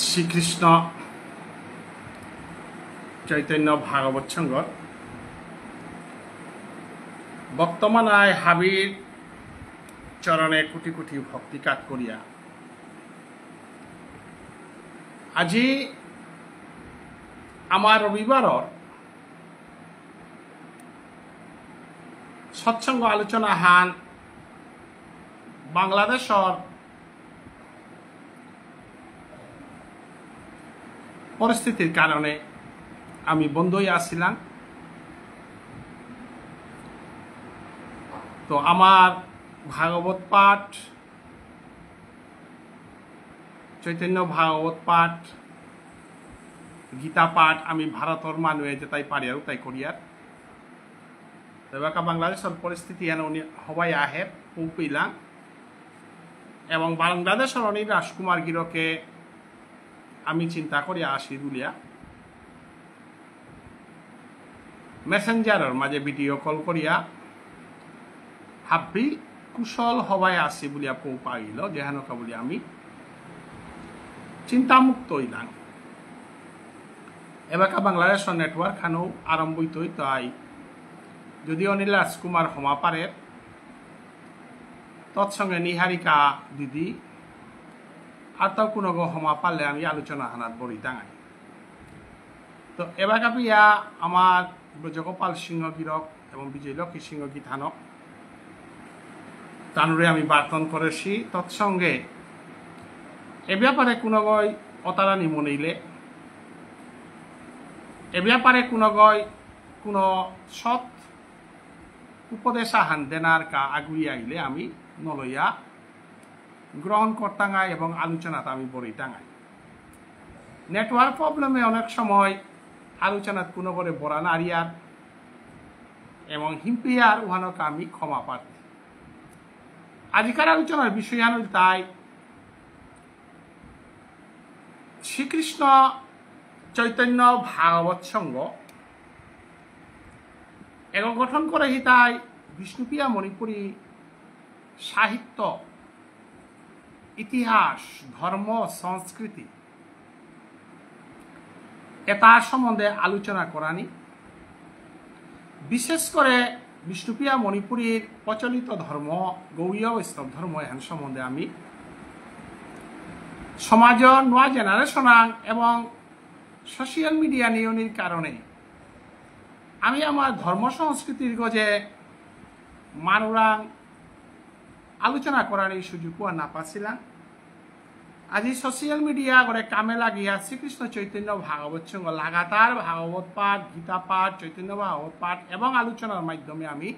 শ্রীকৃষ্ণ চৈতন্য ভাগবত সংঘর বর্তমান আয় হাবির চরণে কোটি কোটি ভক্তিকাত করিয়া আজি আমার রবিবারর সৎসঙ্গ আলোচনা হান বাংলাদেশর পরিস্থিতির কারণে আমি বন্ধই আসছিলাম। তো আমার ভাগবত পাঠ, চৈতন্য ভাগবত পাঠ, গীতা পাঠ আমি ভারতের মানুষ যেটাই পারি আর তাই করি আর এবার বাংলাদেশের পরিস্থিতি এনে সবাই আহে পৌঁছলাম এবং বাংলাদেশের অনিল রাজকুমার গিরকে আমি চিন্তা করি আসি দুলিয়া মেসেঞ্জারের মাঝে ভিডিও কল করিয়া হাব্বি কুশল হবাই আসি বলিয়া পৌ পাইল যেহানকা বলি আমি চিন্তামুক্ত হইলাম। এবারকা বাংলাদেশের নেটওয়ার্ক খানো আরম্ভিত তাই যদি অনিল রাজকুমার হমা পারে তৎসঙ্গে নিহারিকা দিদি আর তাও কোনো হমা পারলে আমি আলোচনা হানার বড়ি টাঙাই। তো এবার কাপিয়া আমার ব্রজগোপাল সিংহ গিরক এবং বিজয় লক্ষ্মী সিংহ গীতানক তানুরে আমি বার্তন করেছি তৎসঙ্গে এ ব্যাপারে কোনো গয় অতারানি মনেইলে এ ব্যাপারে কোনো গয় কোনো সৎ উপদেশা হান দেনার কা আগুই আইলে আমি নলইয়া গ্রহণ করতাঙাই এবং আলোচনাতে আমি বড়ি টাঙাই। নেটওয়ার্ক প্রবলেমে অনেক সময় আলোচনাত কোনো করে বড়া নারিয়ার এবং হিম্পিয়ার উহানকে আমি ক্ষমা প্রার্থী। আজকের আলোচনার বিষয়ান তাই শ্রীকৃষ্ণ চৈতন্য ভাগবত সংঘ এবং গঠন করে তাই বিষ্ণুপ্রিয়া মণিপুরী সাহিত্য, ইতিহাস, ধর্ম, সংস্কৃতি এটার সম্বন্ধে আলোচনা করানি। বিশেষ করে বিষ্ণুপ্রিয়া মণিপুরীর প্রচলিত ধর্ম গৌড়ীয় বৈষ্ণব ধর্ম এখান সম্বন্ধে আমি সমাজের নয়া জেনারেশন এবং সোশিয়াল মিডিয়া নিয়নির কারণে আমি আমার ধর্ম সংস্কৃতির গজে মানুরাং আলোচনা করার এই সুযোগ না পাচ্ছিলাম। আজি সোশিয়াল মিডিয়া করে কামে লাগিয়া শ্রীকৃষ্ণ চৈতন্য ভাগবত সংঘ লাগাতার ভাগবত পাঠ, গীতা পাঠ, চৈতন্য ভাগবত পাঠ এবং আলোচনার মাধ্যমে আমি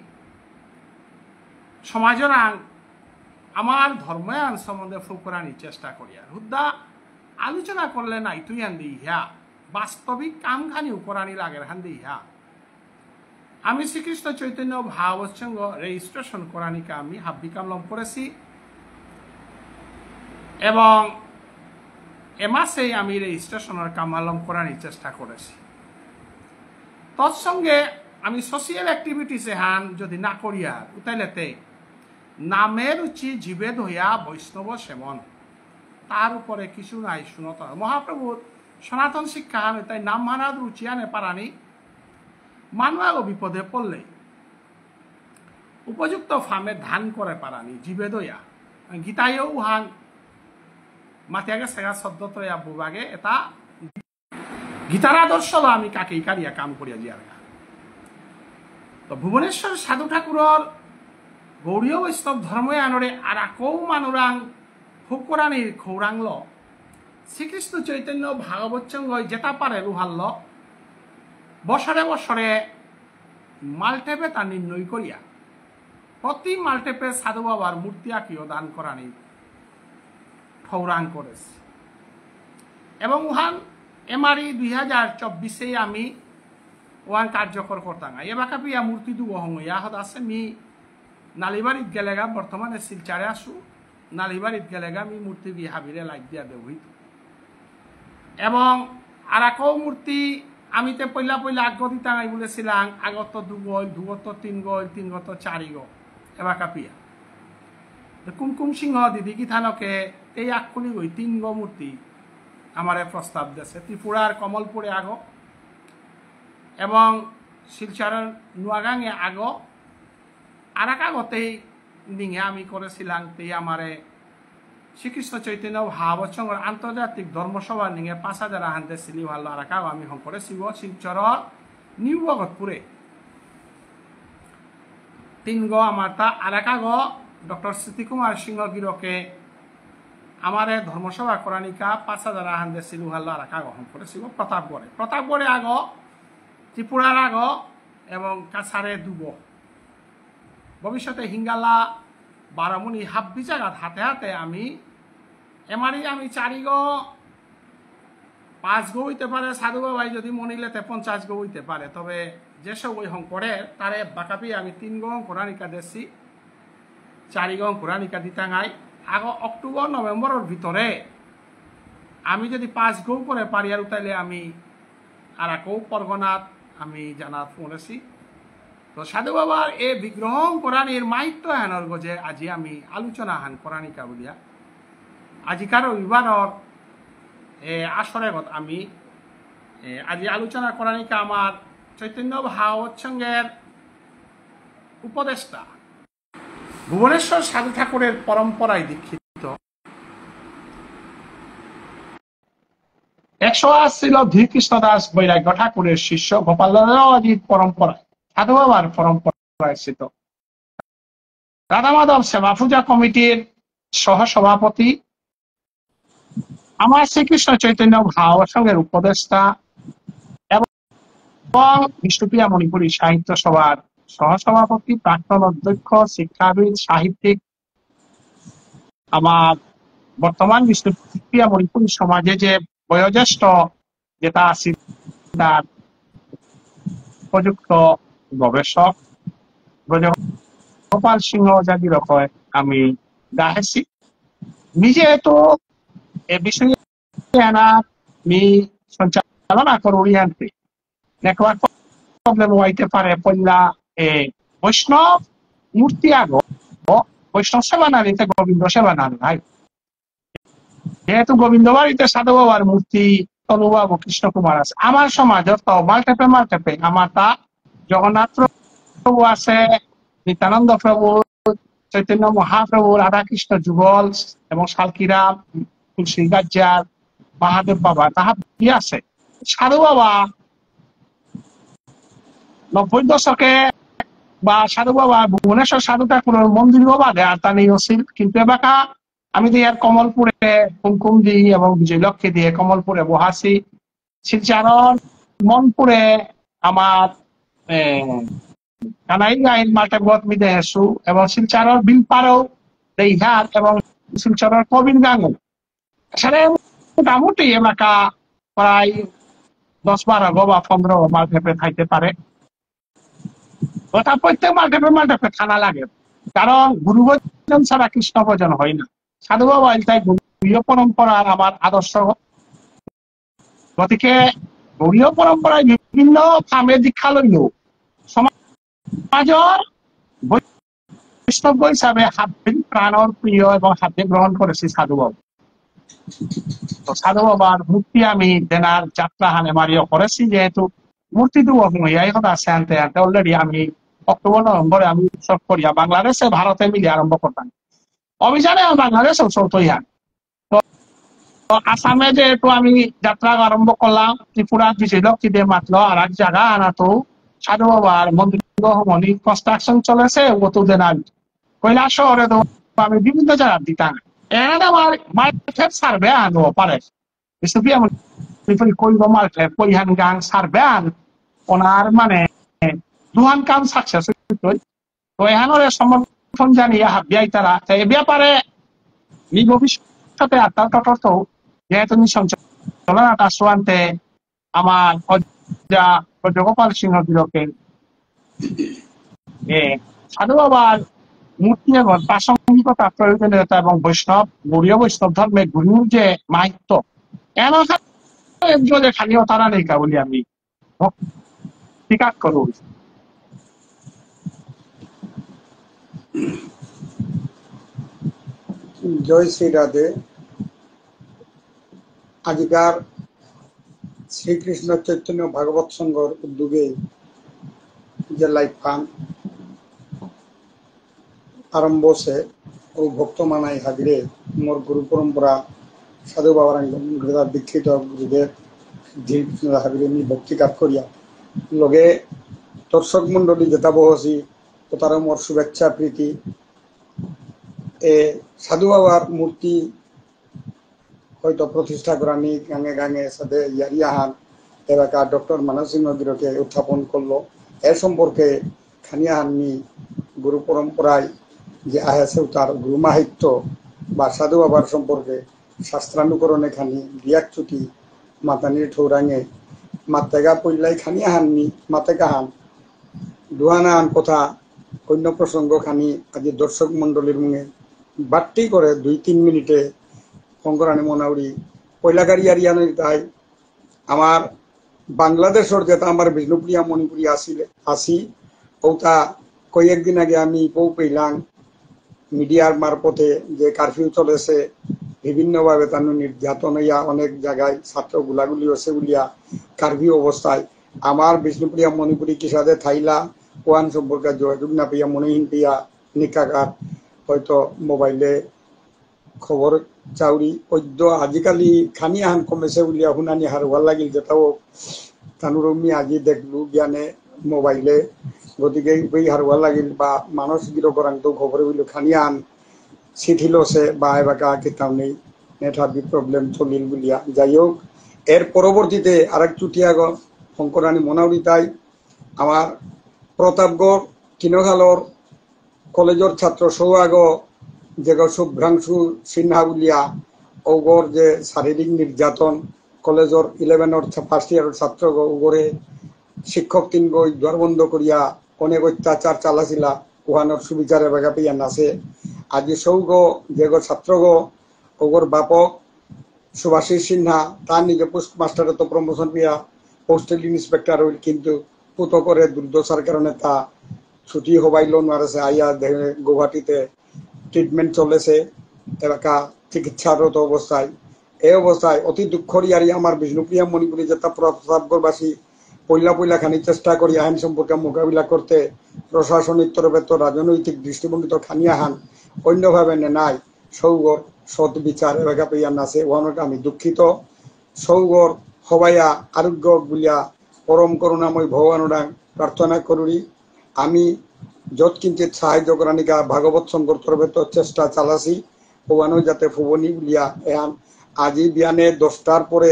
সমাজের আমার ধর্মায়ন সম্বন্ধে ফুকরানির চেষ্টা করি আর হুদ্দা আলোচনা করলে নাই তুই আন দি ইহা বাস্তবিক কামখানি উপরানি লাগের হান দি ইহা আমি শ্রীকৃষ্ণ চৈতন্য ভাগবত সংঘ রেজিস্ট্রেশন করানিকে আমি হাব্বি কামলম করেছি এবং এ মাসেই আমি রেজিস্ট্রেশনের কামালম করানির চেষ্টা করেছি। তৎসঙ্গে আমি সোশিয়াল অ্যাক্টিভিটিসে হান যদি না করিয়া উতাইলেতে নামের রুচি জীবে ধইয়া বৈষ্ণব সেবন তার উপরে কিছু নাই শুনত মহাপ্রভুর সনাতন শিক্ষা হান তাই নাম মানার রুচি আনে পারানি মানুষ বিপদে পড়লে উপযুক্ত ফার্মে ধান করে পারানি জীবে দইয়া গীতায়ও উহান মাতিয়াকে সেগা শব্দতয়া বুবাগে এটা গীতার আদর্শ আমি কাকেই কারিয়া কাম করিয়া জিয়ার তো ভুবনেশ্বর সাধু ঠাকুরর গৌড়ীয় বৈষ্ণব ধর্মে আনরে আর আকৌ মানুরাং হুকরানির খৌরাংল শ্রীকৃষ্ণ চৈতন্য ভাগবত সংঘ যেটা পারে রুহাল্ল বছরে বছরে মাল্টেপে তা নির্ণয় করিয়া প্রতি মাল্টেপে সাধু বাবার মূর্তি আঁকিও দান করানি ঠৌরাং করেছে এবং উহান এমআরই 2024 আমি ওয়ান কার্যকর করতাম এবাকা পিয়া মূর্তি দু হইয়া হত আছে মি নালিবাড়িত গেলেগা বর্তমানে শিলচারে আসু নালিবাড়িত গেলেগা আমি মূর্তি বি হাবিরে লাইট দিয়া ব্যবহৃত এবং আর একও মূর্তি আমি তো পয়লা পয়লা আগ্রহ টাঙাই বলেছিলাম আগত 2 গল 2 গত 3 গল 3 গত 4 গল এবাকা পিয়া কুমকুম সিংহ দিদি গীতানকে এই আকুলি গই 3 গো মূর্তি আমারে প্রস্তাব দিয়েছে ত্রিপুরার কমলপুরে আগো এবং শিলচরের নোয়াগাঙে আগো আর এক আগতেই নিঙে আমি করেছিলাম তেই আমারে শ্রীকৃষ্ণ চৈতন্য ভাবসঙ্গর আন্তর্জাতিক ধর্মসভা নিঙে 5,000 আহান্তে সিলি ভালো আর এক আমি হং করেছিব শিলচরর নিউ ভগতপুরে তিন গো আমার তা আর এক ডক্টর স্মৃতিকুমার সিংহ গিরকে আমারে ধর্মসভা করানিকা 5,000 আহান্তে সিলু ভালো আর এক হং করেছিব প্রতাপগড়ে আগ ত্রিপুরার আগ এবং কাছারে দুব ভবিষ্যতে হিঙ্গালা বারামুনি হাব্বি জায়গা হাতে হাতে আমি এমারি আমি 4 গো 5 গো হইতে পারে সাধু বাবাই যদি মনিলেতে 50 গো হইতে পারে তবে যেসব ওই হংকরে তারে বাকাপি আমি 3 গো কোরআনিকা দেছি 4 গো কোরআনিকা দিতাঙাই আগ অক্টোবর নভেম্বরের ভিতরে আমি যদি 5 গো করে পারি আর তাইলে আমি আর এক পরগনাত আমি জানাত পড়েছি তো সাধু বাবার এ বিগ্রহ কোরআনির মাহিত্য হেনর গজে আজি আমি আলোচনা হান কোরআনিকা বলিয়া আজিকার রবিবারর আসরে গত আমি আজি আলোচনা কোরআনিকা আমার চৈতন্য ভাগবতসঙ্গের উপদেষ্টা ভুবনেশ্বর সাধু ঠাকুরের পরম্পরায় দীক্ষিত 108 ছিল ধীরকৃষ্ণ দাস বৈরাগ্য ঠাকুরের শিষ্য গোপাল দাদাজির পরম্পরায় সাধু বাবার পরম্পরায় স্থিত রাধা মাধব সেবা পূজা কমিটির সহসভাপতি আমার শ্রীকৃষ্ণ চৈতন্য ভাগবতসঙ্গের উপদেষ্টা এবং বিষ্ণুপ্রিয়া মণিপুরী সাহিত্য সভার সহসভাপতি প্রাক্তন অধ্যক্ষ শিক্ষাবিদ সাহিত্যিক আমার বর্তমান বিষ্ণুপ্রিয়া মণিপুরী সমাজে যে বয়োজ্যেষ্ঠ যেটা আছে তার উপযুক্ত গবেষক গোপাল সিংহ জাগির আমি গাহেছি নিজে তো এ বিষয়ে আমি সঞ্চালনা করি আনতে নেটওয়ার্ক প্রবলেম হইতে পারে পল্লা বৈষ্ণব মূর্তি আগ বৈষ্ণব সেবা না নিতে গোবিন্দ সেবা না ভাই যেহেতু গোবিন্দ বাড়িতে সাধু বাবার মূর্তি তনুবাবু কৃষ্ণ কুমার আছে আমার সমাজত তো মাল্টেপে আমার তা জগন্নাথ প্রভু আছে নিত্যানন্দ প্রভু চৈতন্য মহাপ্রভু রাধাকৃষ্ণ যুগল এবং শালকিরাম তুলসী গাজ্জার মহাদেব বাবা তাহা কি আছে সাধু বাবা 90 দশকে বা সাধু বাবা ভুবনেশ্বর সাধু ঠাকুরের মন্দির বাদে আর তা নেই ছিল কিন্তু এবাকা আমি তো ইয়ার কমলপুরে কুমকুম দিই এবং বিজয়লক্ষ্মী দিয়ে কমলপুরে বহাসি শিলচর মনপুরে আমার কানাই গাইল মাল্টা গত মিদে হেসু এবং শিলচরের বিলপাড়াও দেইহার এবং শিলচরের কবিন গাঙ্গল এখানে মোটামুটি এলাকা প্রায় 10-12 গো বা 15 গো মাল্টেপে খাইতে পারে ওটা প্রত্যেক মাল্টেপে খানা লাগে কারণ গুরু ভজন ছাড়া কৃষ্ণ ভজন হয় না সাধু বাবা তাই গৌরীয় পরম্পরার আমার আদর্শ গতিকে গৌরীয় পরম্পরায় বিভিন্ন ফামে দীক্ষা লইল সমাজৰ বৈষ্ণৱ হিচাপে হাতবিন প্ৰাণৰ প্ৰিয় এবং হাতে গ্রহণ করেছি সাধু বাবা তো সাধু বাবার মূর্তি আমি দেনার যাত্রা হানে মারিও করেছি যেহেতু মূর্তি তো হইয়াই কথা আছে আনতে আনতে অলরেডি আমি অক্টোবর নভেম্বরে আমি উৎসব করিয়া বাংলাদেশে ভারতে মিলিয়ে আরম্ভ করতাম অভিযানে বাংলাদেশেও চলতইয়া তো আসামে যেহেতু আমি যাত্রা আরম্ভ করলাম ত্রিপুরা বিজয়লক্ষ্মী দিয়ে মাত্র আর এক জায়গা আনা তো সাধু বাবার মন্দির মনি কনস্ট্রাকশন চলেছে ওতো দেন আমি কৈলাস শহরে তো আমি বিভিন্ন জায়গা দিতাম এখানে আমার মাল্টেপ সার্ভে আনবো পারে বিষ্ণুপ্রিয়া মণিপুরী কইব মাল্টেপ কইহান গাং সার্ভে আন ওনার মানে দুহান কাম সাকসেস তো এখানে সমর্থন জানিয়ে হাবিয়াই তারা এ ব্যাপারে ভবিষ্যতে আত্মার তটস্থ যেহেতু সঞ্চালনাটা সোয়ান্তে আমার গোপাল সিংহ বিরকে সাধু বাবার মূর্তি এবং প্রাসঙ্গিকতা প্রয়োজনীয়তা এবং বৈষ্ণব গৌরীয় বৈষ্ণব ধর্মে গুরুর যে মাহিত্য এমন খালিও তারা নেই কা বলি আমি স্বীকার করব জয় শ্রী রাধে আজিকার শ্রীকৃষ্ণ চৈতন্য ভাগবত সংঘর উদ্যোগে যে লাইভ ফান আরম্ভ হচ্ছে ও ভক্ত মানাই হাজিরে মোর গুরু পরম্পরা সাধু বাবার দীক্ষিত গুরুদেব হাজিরে নি ভক্তি কাজ করিয়া লগে দর্শক মন্ডলী যেটা বহসি তো তারা মোর শুভেচ্ছা প্রীতি এ সাধু বাবার মূর্তি হয়তো প্রতিষ্ঠা করা নি গাঙে গাঙে সাথে ইয়ারিয়াহান এলাকা ডক্টর মানস সিংহ গিরকে উত্থাপন করলো এর সম্পর্কে খানিয়াহান নি গুরু পরম্পরায় যে আহেছে তার গুরু মাহিত্য বা সাধু বাবার সম্পর্কে শাস্ত্রানুকরণে খানি বিয়াক চুটি মাতানির ঠৌরাঙে মাতেগা পইলাই খানিয়াহান নি মাতেকা হান দুহানাহান কথা অন্য প্রসঙ্গ খানি আজি দর্শক মন্ডলীর মুখে বাট্টি করে 2-3 মিনিটে শঙ্করানী মনাউরি পয়লাগাড়ি আরিয়ানি তাই আমার বাংলাদেশের যেটা আমার বিষ্ণুপ্রিয়া মণিপুরি আসি ওটা কয়েকদিন আগে আমি পৌ পেলাম মিডিয়ার মারফতে যে কারফিউ চলেছে বিভিন্নভাবে তার নির্যাতন হইয়া অনেক জায়গায় ছাত্র গুলাগুলি হচ্ছে বলিয়া কারফিউ অবস্থায় আমার বিষ্ণুপ্রিয়া মণিপুরি কিসাদে থাইলা ওয়ান সম্পর্কে যোগাযোগ না পেয়া মনেহীন পেয়া নিকাকার হয়তো মোবাইলে খবর চাউরি অদ্য আজিকালি খানিয়াহান কমেছে বলিয়া শুনানি হারবার লাগিল যেটাও তানুরমি আজি দেখলু জ্ঞানে মোবাইলে গতিকে বই হারবার লাগিল বা মানুষ গিরো করাংতো খবরে বলল খানিয়াহান শিথিলছে বা এবাকা কিতাব নেই নেটহাবি প্রবলেম চলিল বলিয়া যাই হোক এর পরবর্তীতে আরেক চুটিয়াগ শঙ্করানী মনাউরি তাই আমার প্রতাপগড় কিনখালর কলেজের ছাত্র সৌভাগ যে শুভ্রাংশু সিনহা বলিয়া ওগর যে শারীরিক নির্যাতন কলেজের 11 ফার্স্ট ইয়ারের ছাত্র ওগরে শিক্ষক 3 গই দ্বার বন্ধ করিয়া অনেক অত্যাচার চালাছিলা ওহানোর সুবিচারে বেগা পেয়া নাছে আজি সৌগ যে ছাত্রগ ওগর বাপক সুভাষিস সিনহা তার নিজে পোস্ট মাস্টারে তো প্রমোশন পেয়া পোস্টাল ইন্সপেক্টর হইল কিন্তু পুত করে দুর্দশার কারণে তা ছুটি হবাইল নারেছে আইয়া গুয়াহাটিতে ট্রিটমেন্ট চলেছে এলাকা চিকিৎসারত অবস্থায় এই অবস্থায় অতি দুঃখর ইয়ারি আমার বিষ্ণুপ্রিয়া মণিপুরী যেটা প্রতাপগড়বাসী পয়লা খানি চেষ্টা করি আইন সম্পর্কে মোকাবিলা করতে প্রশাসনিক তরফে তো রাজনৈতিক দৃষ্টিভঙ্গি তো খানিয়াহান অন্যভাবে নাই সৌগর সৎ বিচার এলাকা পেয়া নাছে ওহানটা আমি দুঃখিত সৌগর হবাইয়া আরোগ্য বলিয়া পরম করুণাময় ভগবানরা প্রার্থনা করি আমি যত কিঞ্চিত সাহায্য করানিকা ভাগবত সংঘর তরফে তো চেষ্টা চালাছি ওখানেও যাতে ফুবনি বলিয়া এহান আজি বিয়ানে 10টার পরে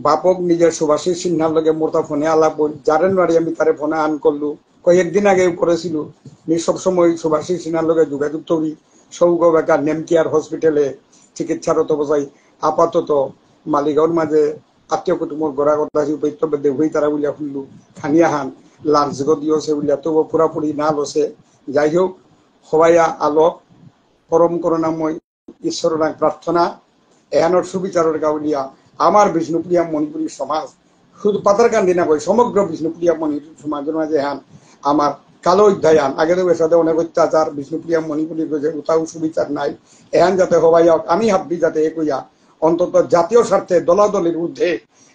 বাপক নিজের সুভাষিস সিনহার লগে মোরতা ফোনে আলাপ জারেন বাড়ি আমি তারে ফোনে আন করলু কয়েকদিন আগে করেছিল নি সবসময় সুভাষিস সিনহার লগে যোগাযোগ করি সৌগ বেকা নেমকিয়ার হসপিটালে চিকিৎসারত অবস্থায় আপাতত মালিগাঁওর মাঝে আত্মীয় কুটুম্বর গড়া কথা উপত্যবে দেবই তারা বলিয়া শুনলু খানিয়াহান লাঞ্চ দিয়েছে বলিয়া তবু পুরাপুরি না লছে যাই হোক হবাইয়া আলোক পরম করুণাময় ঈশ্বরের প্রার্থনা এহানোর সুবিচারের গাউলিয়া আমার বিষ্ণুপ্রিয়া মণিপুরী সমাজ শুধু পাতারকান্দি না কই সমগ্র বিষ্ণুপ্রিয়া মণিপুরী সমাজের মাঝে এহান আমার কালো অধ্যায়ান আগে তো সাথে অনেক অত্যাচার বিষ্ণুপ্রিয়া মণিপুরীর যে উতাও সুবিচার নাই এহান যাতে হবাইয়া আমি ভাববি যাতে একইয়া অন্তত জাতীয় স্বার্থে দলাদলির ঊর্ধ্বে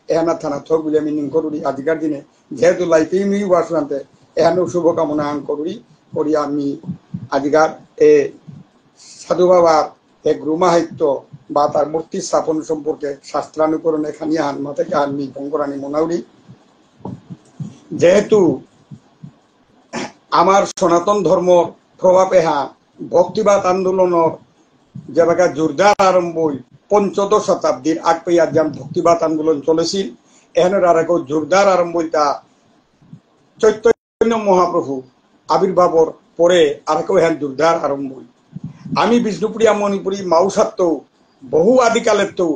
এহানা থানা থক বলে আমি নিং করি আজকের দিনে যেহেতু লাইফে মিউ আসলান্তে এহানো শুভকামনা আন করি করিয়া আমি আজকার এ সাধু বাবার এক গুরুমাহিত্য বা তার মূর্তি স্থাপন সম্পর্কে শাস্ত্রানুকরণে খানিয়াহান মাতেকে আনমি শঙ্করানী মনাউরি যেহেতু আমার সনাতন ধর্ম প্রভাব এহা ভক্তিবাদ আন্দোলনের যেভাবে জোরদার আরম্ভ 15 শতাব্দীর আগ পেয়া যেমন ভক্তিবাদ আন্দোলন চলেছিল এখানের আর এক জোরদার আরম্ভ তা চৈতন্য মহাপ্রভু আবির্ভাবর পরে আর এক হ্যান জোরদার আরম্ভ আমি বিষ্ণুপ্রিয়া মণিপুরী মাউসাত্ত বহু আদিকালের তো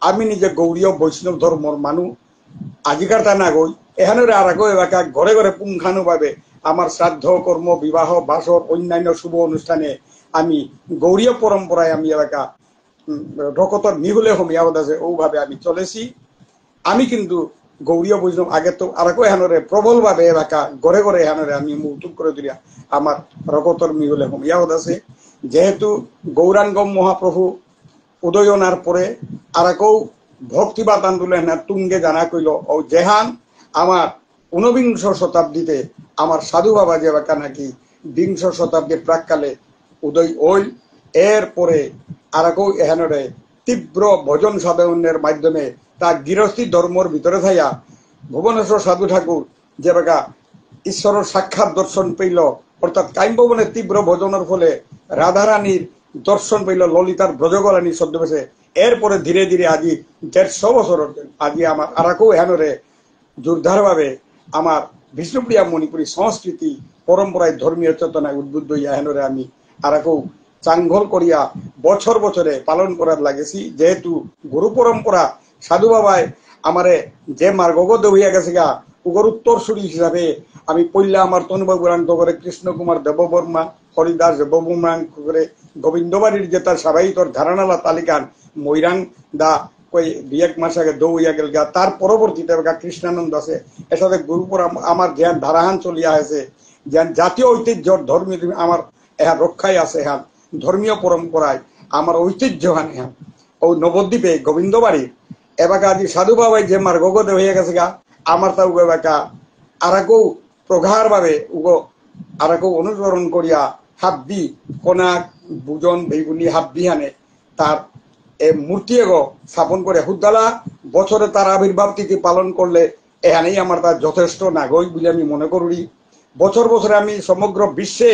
আমি নিজে গৌরীয় বৈষ্ণব ধর্মর মানুষ আজিকার তা না গই এখানের আর এক এলাকা ঘরে ঘরে পুঙ্খানুভাবে আমার শ্রাদ্ধ কর্ম বিবাহ বাসর অন্যান্য শুভ অনুষ্ঠানে আমি গৌরীয় পরম্পরায় আমি এলাকা রকতর মিহুলে হমিয়াবদ আছে ওভাবে আমি চলেছি আমি কিন্তু গৌরীয় বৈষ্ণব আগে তো আর এক এহানরে প্রবল ভাবে এলাকা ঘরে ঘরে এহানরে আমি মৌতুক করে দিলা আমার রকতর মিহুলে হমিয়াবদ আছে যেহেতু গৌরাঙ্গ মহাপ্রভু উদয়নার পরে আর একও ভক্তিবাদ আন্দোলন তুঙ্গে জানা কইল ও জেহান আমার 19বিংশ শতাব্দীতে আমার সাধু বাবা যে বাকা নাকি বিংশ শতাব্দীর প্রাককালে উদয় হইল এরপরে আর কেউ এখানে তীব্র ভজন সাধনের মাধ্যমে তা গৃহস্থী ধর্মর ভিতরে থাইয়া ভুবনেশ্বর সাধু ঠাকুর যে বাকা ঈশ্বরের সাক্ষাৎ দর্শন পেইল অর্থাৎ কাইম্ববনের তীব্র ভজনের ফলে রাধারানীর দর্শন পেইল ললিতার ব্রজগলানীর ছদ্মবেশে এরপরে ধীরে ধীরে আজি 150 বছর আজি আমার আর কেউ এখানে জোরদারভাবে আমার বিষ্ণুপ্রিয়া মণিপুরী সংস্কৃতি পরম্পরায় ধর্মীয় চেতনায় উদ্বুদ্ধ হইয়া হেনরে আমি আর কেউ চাঙ্গল করিয়া বছর বছরে পালন করার লাগেছি যেহেতু গুরু পরম্পরা সাধু বাবায় আমারে যে মার্গগত হইয়া গেছে গা উগর উত্তরসূরি হিসাবে আমি পইলা আমার তনুবাবুরান্ত করে কৃষ্ণ কুমার দেববর্মা হরিদাস দেববর্মা করে গোবিন্দবাড়ির যে তার সাবাহিতর ধারণালা তালিকান মৈরাং দা কই 2-1 মাস আগে দৌইয়া গেল গা তার পরবর্তীতে কৃষ্ণানন্দ আছে এর সাথে গুরুপুর আমার জ্ঞান ধারাহান চলিয়া আছে জ্ঞান জাতীয় ঐতিহ্যর ধর্মীয় আমার এহার রক্ষায় আছে এহান ধর্মীয় পরম্পরায় আমার ঐতিহ্য হান এহান ও নবদ্বীপে গোবিন্দবাড়ি এবাকা আজি সাধু বাবাই যে মার্গগত হয়ে গেছে গা আমার তা উগো এবাকা আর কেউ প্রগাঢ় ভাবে উগো আর কেউ অনুসরণ করিয়া হাব্বি কোনাক বুজন বেগুনি হাব্বি হানে তার এ মূর্তি এগো স্থাপন করে হুদ্দালা বছরে তার আবির্ভাব তিথি পালন করলে এখানেই আমার তার যথেষ্ট নাগরিক বলে আমি মনে করি বছর বছরে আমি সমগ্র বিশ্বে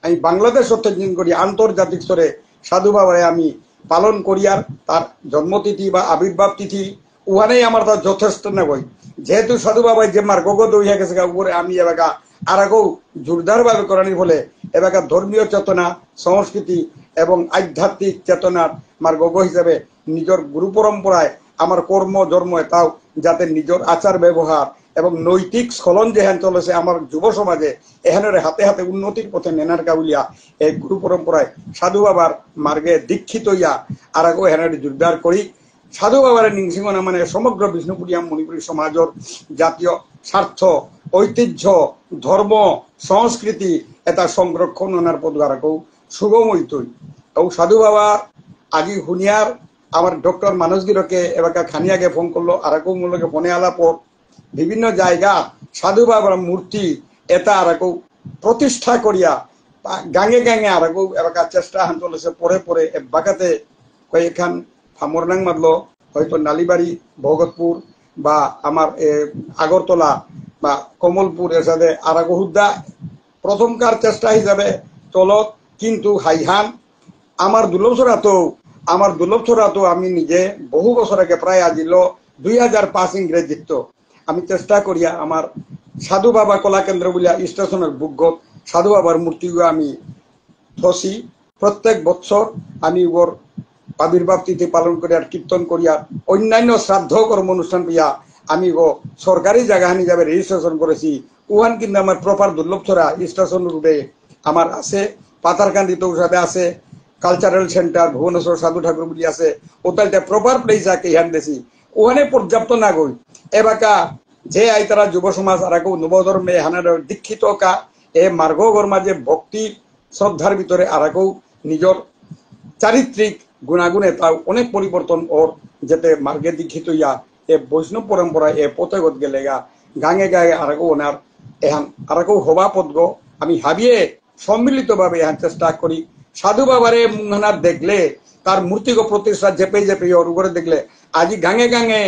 আমি বাংলাদেশ অর্থনীতি করি আন্তর্জাতিক স্তরে সাধু বাবারে আমি পালন করিয়ার তার জন্মতিথি বা আবির্ভাব তিথি ওখানেই আমার তার যথেষ্ট নাগরিক যেহেতু সাধু বাবাই যে মার্গগত হইয়া গেছে উপরে আমি এলাকা আর আগেও জোরদারভাবে করানির ফলে এলাকার ধর্মীয় চেতনা সংস্কৃতি এবং আধ্যাত্মিক চেতনার মার্গগ হিসেবে নিজের গুরু পরম্পরায় আমার কর্ম জন্ম তাও যাতে নিজের আচার ব্যবহার এবং নৈতিক স্খলন যেহেন চলেছে আমার যুব সমাজে এখানের হাতে হাতে উন্নতির পথে নেনার কাউলিয়া এই গুরু পরম্পরায় সাধু বাবার মার্গে দীক্ষিত হইয়া আর আগেও এখানে জোরদার করি সাধু বাবার নিংসিংহনা মানে সমগ্র বিষ্ণুপুরিয়া মণিপুরী সমাজের জাতীয় স্বার্থ ঐতিহ্য ধর্ম সংস্কৃতি এটা সংরক্ষণ ওনার পদগারকেও শুভমৈতই ও সাধু বাবা আজি হুনিয়ার আমার ডক্টর মানসগিরকে এবাকা খানিয়াকে ফোন করলো আর কেউ মূলকে ফোনে আলাপ বিভিন্ন জায়গা সাধু বাবার মূর্তি এটা আর কেউ প্রতিষ্ঠা করিয়া গাঙে গাঙে আর কেউ এবাকা চেষ্টা হান চলেছে পরে পরে বাকাতে কয়েকখান ফামরনাং মাদলো হয়তো নালিবাড়ি ভগতপুর বা আমার আগরতলা বা কমলপুর এর সাথে আর হুদ্দা প্রথমকার চেষ্টা হিসাবে চলত কিন্তু হাইহান আমার দুর্লভ ছড়াতো আমি নিজে বহু বছর আগে প্রায় আজিল 2005 ইংরেজিত আমি চেষ্টা করিয়া আমার সাধু বাবা কলা কেন্দ্র বলিয়া স্টেশনের বুকগত সাধু বাবার মূর্তি আমি থসি প্রত্যেক বছর আমি ওর আবির্ভাব তিথি পালন করিয়া কীর্তন করিয়া অন্যান্য শ্রাদ্ধ কর্ম অনুষ্ঠান পেয়া আমি সরকারি জায়গা হিসাবে রেজিস্ট্রেশন করেছি ওখান কিন্তু আমার প্রপার দুর্লভছড়া স্টেশন রুটে আমার আছে পাতারকান্দি তৌসাদে আছে কালচারাল সেন্টার ভুবনেশ্বর সাধু ঠাকুর বলি আছে ওটাতে প্রপার প্লেস আকে ইহান দেছি ওখানে পর্যাপ্ত না গই এবাকা যে আই তারা যুব সমাজ আর নবধর্মে হানার দীক্ষিত কা এ মার্গগর মাঝে ভক্তি শ্রদ্ধার ভিতরে আর নিজের চারিত্রিক গুণাগুণে তাও অনেক পরিবর্তন ওর যেতে মার্গে দীক্ষিত ইয়া এ বৈষ্ণব পরম্পরায় এ পথেগত গেলে গা গাঙে গায়ে আর ওনার এহান আর হবা পদ্গ আমি হাবিয়ে সম্মিলিতভাবে এহান চেষ্টা করি সাধু বাবারে মুহানার দেখলে তার মূর্তিকে প্রতিষ্ঠা জেপে জেপে ওর উপরে দেখলে আজি গাঙে গাঙে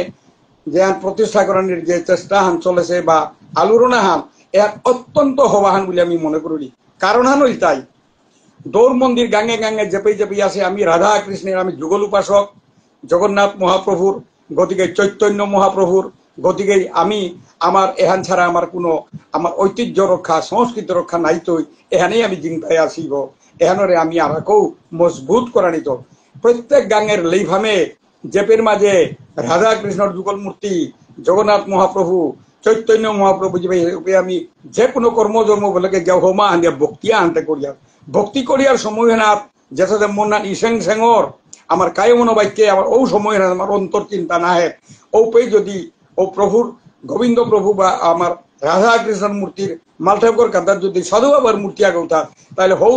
যে প্রতিষ্ঠা করানোর যে চেষ্টা হান চলেছে বা আলোড়না হান এর অত্যন্ত হবাহান বলে আমি মনে করি কারণ হান ওই তাই দৌড় মন্দির গাঙে গাঙে জেপে জেপে আসে আমি রাধা কৃষ্ণের আমি যুগল উপাসক জগন্নাথ মহাপ্রভুর গতিকে চৈতন্য মহাপ্রভুর গতিকে আমি আমার এহান ছাড়া আমার কোনো আমার ঐতিহ্য রক্ষা সংস্কৃতি রক্ষা নাই তো এখানেই আমি জিংতায় আসিব এহানরে আমি আর মজবুত করা নিত প্রত্যেক গাঙের লেইভামে জেপের মাঝে রাধা কৃষ্ণর যুগল মূর্তি জগন্নাথ মহাপ্রভু চৈতন্য মহাপ্রভু যে আমি যে কোনো কর্মজন্ম বলে যাও হোমা আনিয়া ভক্তি আনতে করিয়া ভক্তি করিয়ার সময় না যেসাথে মন না ইসেং সেঙর আমার কায় মনোবাক্যে আমার ও সময় না আমার অন্তর চিন্তা না হে ও পেয়ে যদি ও প্রভুর গোবিন্দ প্রভু বা আমার রাধা কৃষ্ণর মূর্তির মালঠাকর কাদার যদি সাধু বাবার মূর্তি আগে উঠা তাহলে হৌ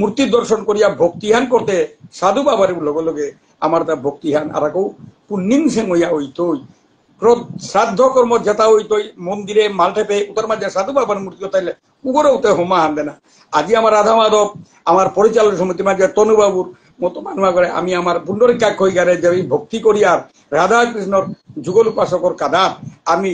মূর্তি দর্শন করিয়া ভক্তিহান করতে সাধু বাবার লগে লগে আমার তা ভক্তিহান আর কেউ পুণ্যিং সেং হইয়া হইতই শ্রাদ্ধ কর্ম যেটা হইতই মন্দিরে মালটেপে উত্তর মাঝে সাধু বাবার মূর্তি তাইলে উগরে উঠে হোমা হান দেনা আজি আমার রাধা মাধব আমার পরিচালন সমিতি মাঝে তনুবাবুর মতো মানুষ করে আমি আমার পুণ্ডরিকা কইগারে যে ভক্তি করি আর রাধা কৃষ্ণর যুগল উপাসকর কাদাত আমি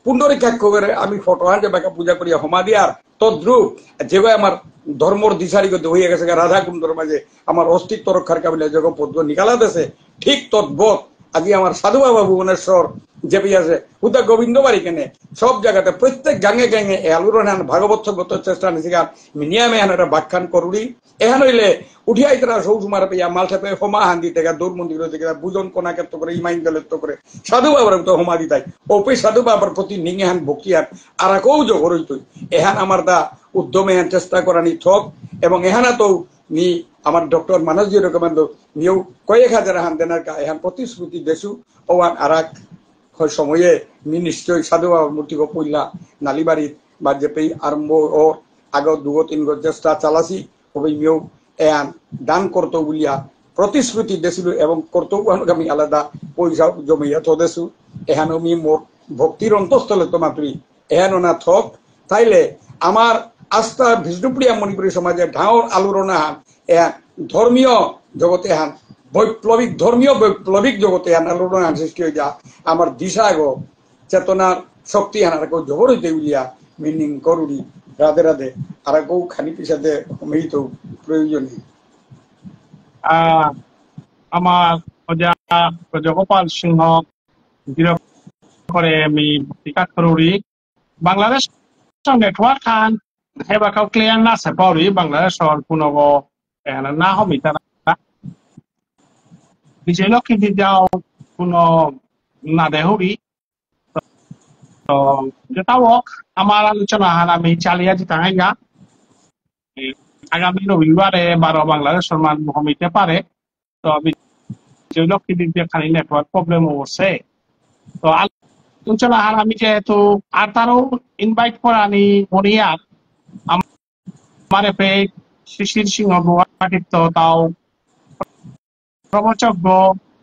পুণ্ডরিকা কইগারে আমি ফটো হান যে বাঁকা পূজা করিয়া হোমা দিয়ার তদ্রুপ যেভাবে আমার ধর্মর দিশারিগত হয়ে গেছে রাধা কুণ্ডর মাঝে আমার অস্তিত্ব রক্ষার কাবিলে যখন পদ্ম নিকালা দেশে ঠিক তদ্বত আজি আমার সাধু বাবা ভুবনেশ্বর যে আছে উদা গোবিন্দ বাড়ি কেনে সব জায়গাতে প্রত্যেক গাঙে গাঙে আলুর হান ভাগবত চেষ্টা নিছি গান মিনিয়ামে হান একটা বাখ্যান করুড়ি এহান হইলে উঠিয়াই তারা সৌসুমার পেয়া মালটা পেয়ে হোমা হান দিতে গা দৌড় মন্দির থেকে বুজন কোনা ক্ষেত্র করে ইমাইন দলেত্ব করে সাধু বাবার তো হোমা দিতাই ওপে সাধু বাবার প্রতি নিঙে হান ভক্তি হান আর কেউ জগর হইতই এহান আমার দা উদ্যমে হান চেষ্টা করানি থক এবং এহানা তো নি আমার ডক্টর মানসজি রেকমেন্ড নিয়েও কয়েক হাজার হান দেনার এহান প্রতিশ্রুতি দেশু ওয়ান আরাক সময়ে নি নিশ্চয়ই সাধু বাবার মূর্তি পইলা নালিবাড়ি বা যেপেই আরম্ভ ও আগত 2-3 চেষ্টা চালাছি ওই মিও এয়ান দান করতো বলিয়া প্রতিশ্রুতি দেছিল এবং করতো আমি আলাদা পয়সা জমাইয়া থদেছু এহানো মি মোর ভক্তির অন্তঃস্থলে তো মাত্রই এহানো না থক তাইলে আমার আস্থা বিষ্ণুপ্রিয়া মণিপুরী সমাজে ঢাওর আলোড়না হান এহান ধর্মীয় জগতে হান ধর্মীয় বৈপ্লবিক জগতে হান আলোড়না সৃষ্টি হয়ে যা আমার দিশা গো চেতনার শক্তি হান আর কেউ জবর হইতে বলিয়া মিনিং করুড়ি রাধে রাধে আর কেউ খানি পিছাতে মিলিত প্রয়োজনীয় আমার জগপাল সিংহ করে আমি টিকা করুড়ি বাংলাদেশ নেটওয়ার্ক খান হেবা কাউ ক্লিয়ার না সেপাউরি বাংলাদেশ পুনব না হমি তারা বিজয় লক্ষ্মী যাও পুন না দেহরি তো যেটাও আমার আলোচনা হার আমি চালিয়ে যেতে গা আগামী রবিবারে 12 বাংলাদেশ সম্মান হমিতে পারে তো বিজয় লক্ষ্মী খালি নেটওয়ার্ক প্রবলেম হচ্ছে তো আলোচনা হার আমি যেহেতু আর তারও ইনভাইট করানি মরিয়ার আমার শিশির সিংহ গুয়াহাটিত তাও প্রবচজ্ঞ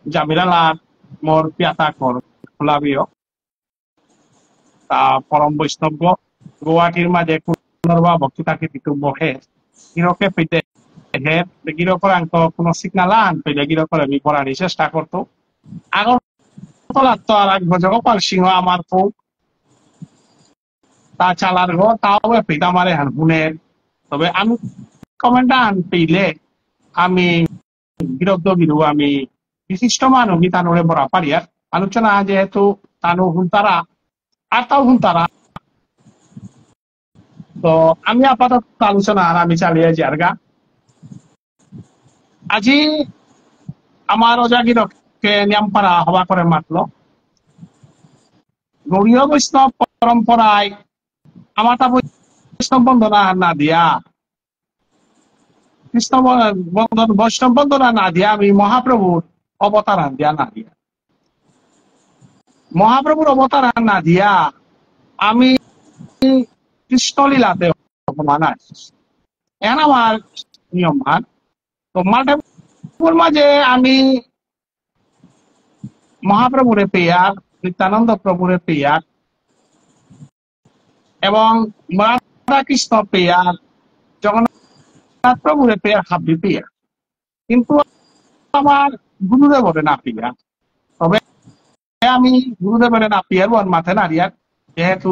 জামিলালার মোর পিয়াতা কর খোলাবিও তা পরম বৈষ্ণব্য গুয়াহাটির মাঝে পুনর্বা ভক্তি তাকে দিতু বহে গিরকে পেতে হে গিরকর আঙ্ক কোনো সিগনাল আন পেলে গিরকর আমি পড়ানি চেষ্টা করতো আগর তোলার তো আর জগপাল সিংহ আমার খুব তা চালার গো তাও পেতে আমার হ্যান হুনের তবে আমি কমেন্ট আন পেলে আমি বিরক্ত বিরু আমি বিশিষ্ট মানুষ তানুরে বড়া পারিয়ার আলোচনা যেহেতু তানু হুনতারা আর তাও হুনতারা তো আমি আপাতত আলোচনা আর আমি চালিয়ে যার গা আজি আমার অজাগিরকে নিয়মপাড়া হওয়া করে মাতলো গৌরীয় বৈষ্ণব পরম্পরায় আমার তা বৈষ্ণব বন্দনা না দিয়া কৃষ্ণ বৈষ্ণব বন্দনা না দিয়া আমি মহাপ্রভুর অবতার দিয়া না দিয়া মহাপ্রভুর অবতার না দিয়া আমি কৃষ্ণলীলাতে মানা এখন আমার নিয়ম মান তো মাল্টেপুর মাঝে আমি মহাপ্রভুরে পেয়ার নিত্যানন্দ প্রভুরে পেয়ার এবং রাধা কৃষ্ণ পেয়ার জগন্নাথ প্রভুরে পেয়ার হাবি পেয়ার কিন্তু আমার গুরুদেবরে না পেয়ার তবে আমি গুরুদেবরে না পেয়ার ওর মাথায় নারিয়ার যেহেতু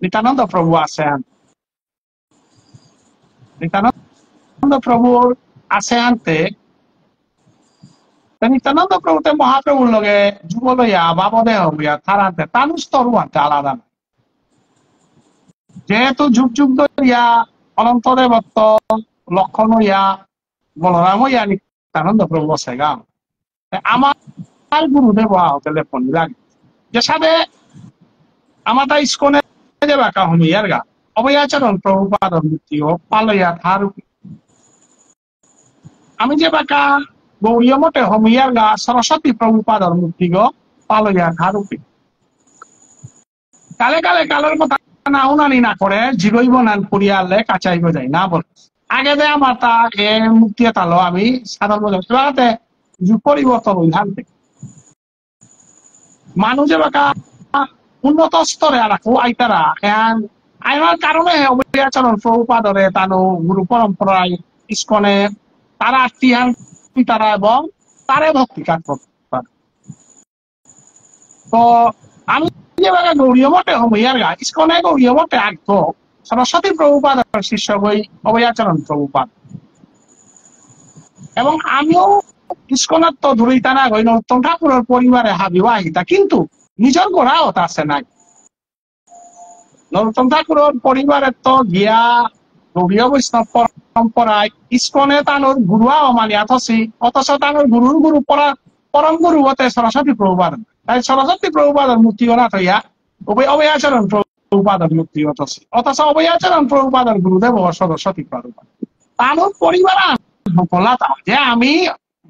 নিত্যানন্দ প্রভু আছেন নিত্যানন্দ প্রভুর আছে আনতে নিত্যানন্দ প্রভুতে মহাপ্রভুর লগে যুব লইয়া বাবদেহ হইয়া থারাতে তানু স্তরু আনতে আলাদা না যেহেতু যুগ যুগ ধরিয়া অনন্ত দেবত্ব লক্ষণ হইয়া বলরাম হইয়া নিত্যানন্দ প্রভু আছে গা আমার গুরুদেব হোটেলে ফোন লাগে যে সাথে আমার তা ইস্কনে যে বাঁকা হমিয়ার গা অবয়াচরণ প্রভুপাদ মূর্তি হোক পালইয়া থারুপি আমি যে বাঁকা গৌরীয় মঠে হমিয়ার গা সরস্বতী প্রভুপাদ মূর্তি গো পালইয়া থারুপি কালে কালে কালের কথা না উনানি না করে জিগইব নান পুরিয়ালে কাচাইব যায় না বলে আগে দে আমার তা মুক্তি তালো আমি সাধারণ বাজাতে যুগ পরিবর্তন হইলাম মানুষে বাকা উন্নত স্তরে রাখো আইতারা এখন আইনার কারণে অবৈয়াচরণ প্রভুপাদরে তানো গুরু পরম্পরায় ইস্কনে তারা আত্মীয়ান তারা এবং তারে ভক্তি কাজ করতে পারে। তো আমি যেভাবে গৌরীয় মঠে হইয়ার গা ইস্কনে গৌরীয় মঠে আগ্রহ সরস্বতী প্রভুপাদ শিষ্য বই অবৈয়াচরণ প্রভুপাদ এবং আমিও ইস্কনের তো ধরিতা না গই নরোত্তম ঠাকুরের পরিবারে হাবিবা আহিতা কিন্তু নিজের গোড়াও আছে নাই নরোত্তম ঠাকুরের পরিবারের তো গিয়া গৌরীয় বৈষ্ণব পরম্পরায় ইস্কনে তানোর গুরুয়া অমানিয়া থসি অথচ তানোর গুরুর গুরু পরম গুরু হতে সরস্বতী প্রভুপাদ তাই সরস্বতী প্রভুপাদের মূর্তি না থইয়া অবৈয়াচরণ প্রভুপাদের মূর্তি হতছি অথচ অবৈয়াচরণ প্রভুপাদের গুরুদেব সরস্বতী প্রভুপাদ তানোর পরিবার বলা যে আমি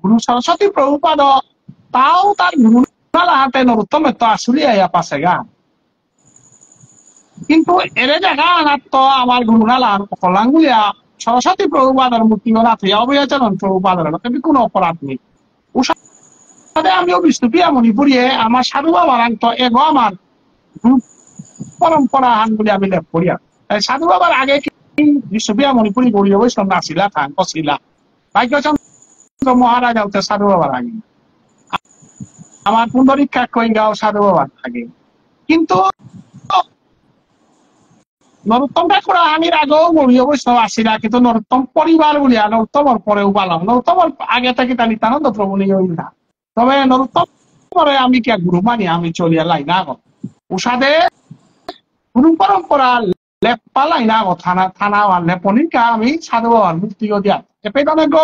গুরু সরস্বতী প্রভুপাদ তাও তার গুরু হাতে নরোত্তম তো আসলে আইয়া পাশে গা কিন্তু এর জায়গা আনার তো আমার গুরু নালার কলাঙ্গুলিয়া সরস্বতী প্রভুপাদের মূর্তি না থইয়া অবৈয়াচরণ প্রভুপাদের কোনো অপরাধ নেই ওসাদে আমিও বিষ্ণুপ্রিয়া মণিপুরিয়ে আমার সাধু বাবার তো এগো আমার গুরু পরম্পরা হান বলে আমি লেখ করিয়া তাই সাধু বাবার আগে কি বিষ্ণুপ্রিয়া মণিপুরি গৌরীয় বৈষ্ণব নাছিলা থান কছিলা ভাগ্যচন্দ্র মহারাজ হতে সাধু বাবার আগে আমার পুণ্ডরীক্ষা কইগাঁও সাধু বাবার আগে কিন্তু নরোত্তম ঠাকুর আমির আগেও গৌরীয় বৈষ্ণব আসিলা কিন্তু নরোত্তম পরিবার বলিয়া নরোত্তমর পরেও পালাম নরোত্তমর আগে থেকে তা নিত্যানন্দ প্রভু নিয়ে না তবে নরোত্তম পরে আমি কে গুরু মানি আমি চলিয়া লাই না উষাদে গুরু পরম্পরা লেপা লাই না থানা থানা লেপনিকা আমি সাধু বাবার মুক্তিও দিয়া এপে অনেক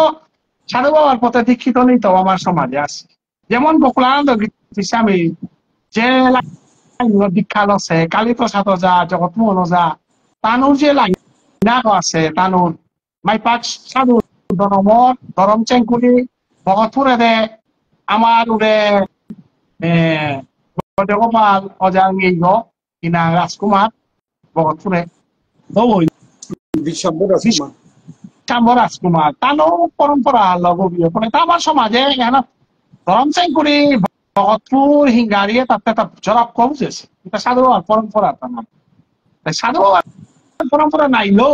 সাধু বাবার পথে দীক্ষিত নেই তো আমার সমাজে আছে যেমন বকুলানন্দ স্বামী যে দীক্ষা লছে কালীপ্রসাদ যা জগৎমোহন যা তানুর যে লাইন আছে তানুর মাইপাক সাধু ধর্মর ধরম চেঙ্কুলি ভগতপুরে দে আমার উড়ে গোপাল অজাঙ্গি কিনা রাজকুমার ভগতপুরে বিশ্ব রাজকুমার তানো পরম্পরা লগবীয় আমার সমাজে ধরম চেঙ্কুলি ভগতপুর হিঙ্গারিয়ে তাতে জরাব কম যেছে এটা সাধু বাবার পরম্পরা সাধু বাবার পরম্পরা নাইলো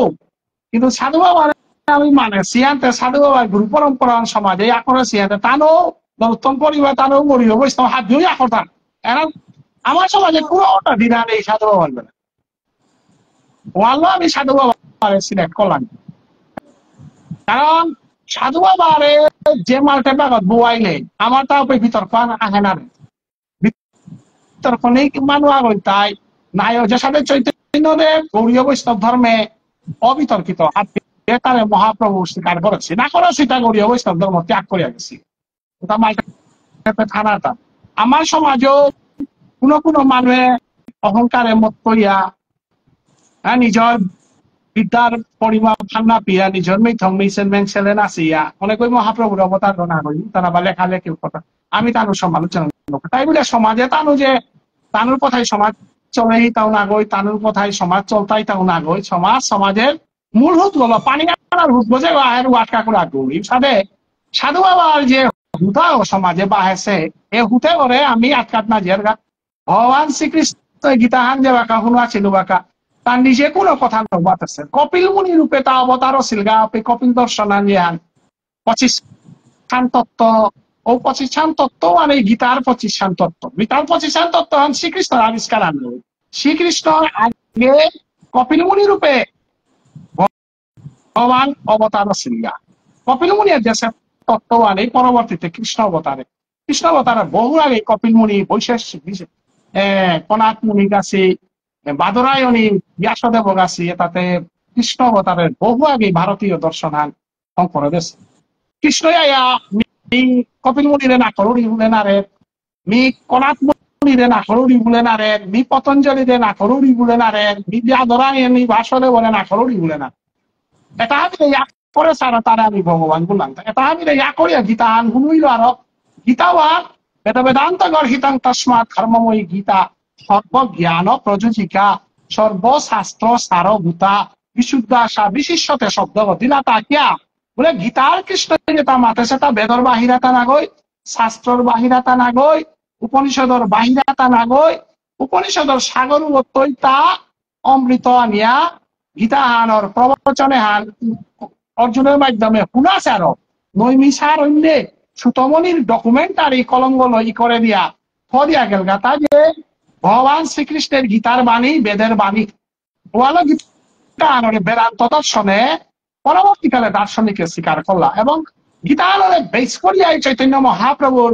কিন্তু সাধু বাবার আমি মানে সিয়ান্তে সাধু বাবার গুরু পরম্পরা সমাজে আকরে সিয়ান্তে তানো নরোত্তম পরিবার তানো গরিব বৈষ্ণব হাত ধুই আকরতান এরা আমার সমাজে পুরোটা দিনা নেই সাধু বাবার বেলা ওয়াল্লো আমি সাধু বাবার সিলেক্ট করলাম কারণ সাধু বাবারে যে মালটা বাগত বুয়াইলে আমার তা বিতর্ক আহে না বিতর্ক নেই মানুষ আগল তাই নাই যে সাথে চৈতন্যদেব গৌরীয় বৈষ্ণব ধর্মে অবিতর্কিত তারে মহাপ্রভু স্বীকার করেছি না করেছি তা গৌরীয় বৈষ্ণব ধর্ম ত্যাগ করিয়া গেছি ওটা মালটা থানাটা আমার সমাজেও কোনো মানুষে অহংকারে মত করিয়া নিজের বিদ্যার পরিমাপ ঠান্ডা পিয়া নিজের মিথং মিছেন মেংসেলেন আসিয়া অনেকই মহাপ্রভুর অবতার না করি তারা বা লেখালেখির কথা আমি তানুর সমালোচনা তাই বলে সমাজে তানু যে তানুর কথাই সমাজ চলেই তাও না গই তানুর কথাই সমাজ চলতাই তাও না গই সমাজের মূল হুত বলো পানি আনার হুত বোঝে আহের আটকা করে আগ্রহী সাথে সাধু বাবার যে হুতা সমাজে বাহেছে এ হুতে করে আমি আটকাত না জিয়ার গা ভগবান শ্রীকৃষ্ণ গীতাহান যে বাঁকা শুনা ছিল বাঁকা তার নিজে কোনো কথা নবাতেছে কপিল মুনি রূপে তা অবতার ছিল গা কপিল দর্শনান জিহান 25 তত্ত্ব ও 25 তত্ত্ব মানে গীতার 25 তত্ত্ব গীতার 25 তত্ত্ব হন শ্রীকৃষ্ণের আবিষ্কার আনলো শ্রীকৃষ্ণ আগে কপিল মুনি রূপে ভগবান অবতার ছিল গা কপিল মুনির দেশে তত্ত্ব আনে পরবর্তীতে কৃষ্ণ অবতারের বহু আগে কপিল মুনি বৈশেষিক কনাথ মুনি গাছে বাদরায়ণী ব্যাসদেব গাছি তাতে কৃষ্ণ অবতারের বহু আগে ভারতীয় দর্শনান শঙ্কর দেশ কৃষ্ণ কপিল মুনিরে না করুড়ি বলে না রে মি কনাথ মুনিরে না করুড়ি বলে না রে মি পতঞ্জলিরে না করুড়ি বলে না রে মি ব্যাদরায়ণী ভাসদেবরে না করুড়ি বলে না এটা আমি করে সারা তারা আমি ভগবান বললাম এটা আমি করিয়া গীতা আন শুনিল আর গীতাবান বেদান্ত গর্হিতাং তস্মাৎ ধর্মময়ী গীতা সর্বজ্ঞান প্রযোজিকা সর্বশাস্ত্র সারভূতা বিশুদ্ধ আশা বিশিষ্টতে শব্দ দিলা তা কিয়া বলে গীতার কৃষ্ণ যেটা মাতে সেটা বেদর বাহিরাতা নাগৈ শাস্ত্রর বাহিরাতা নাগৈ উপনিষদর বাহিরাতা নাগৈ উপনিষদর সাগর তৈতা অমৃত আনিয়া গীতা হানর প্রবচনে হান অর্জুনের মাধ্যমে শুনাচার নৈমিষার অন্যে সুতমনির ডকুমেন্টারি কলঙ্গ লই করে দিয়া ফদিয়া গেল গাতা যে ভগবান শ্রীকৃষ্ণের গীতার বাণী বেদের বাণী ওয়ালো গীতা আনরে বেদান্ত দর্শনে পরবর্তীকালে দার্শনিকের স্বীকার করলা এবং গীতা আনরে বেস করিয়া চৈতন্য মহাপ্রভুর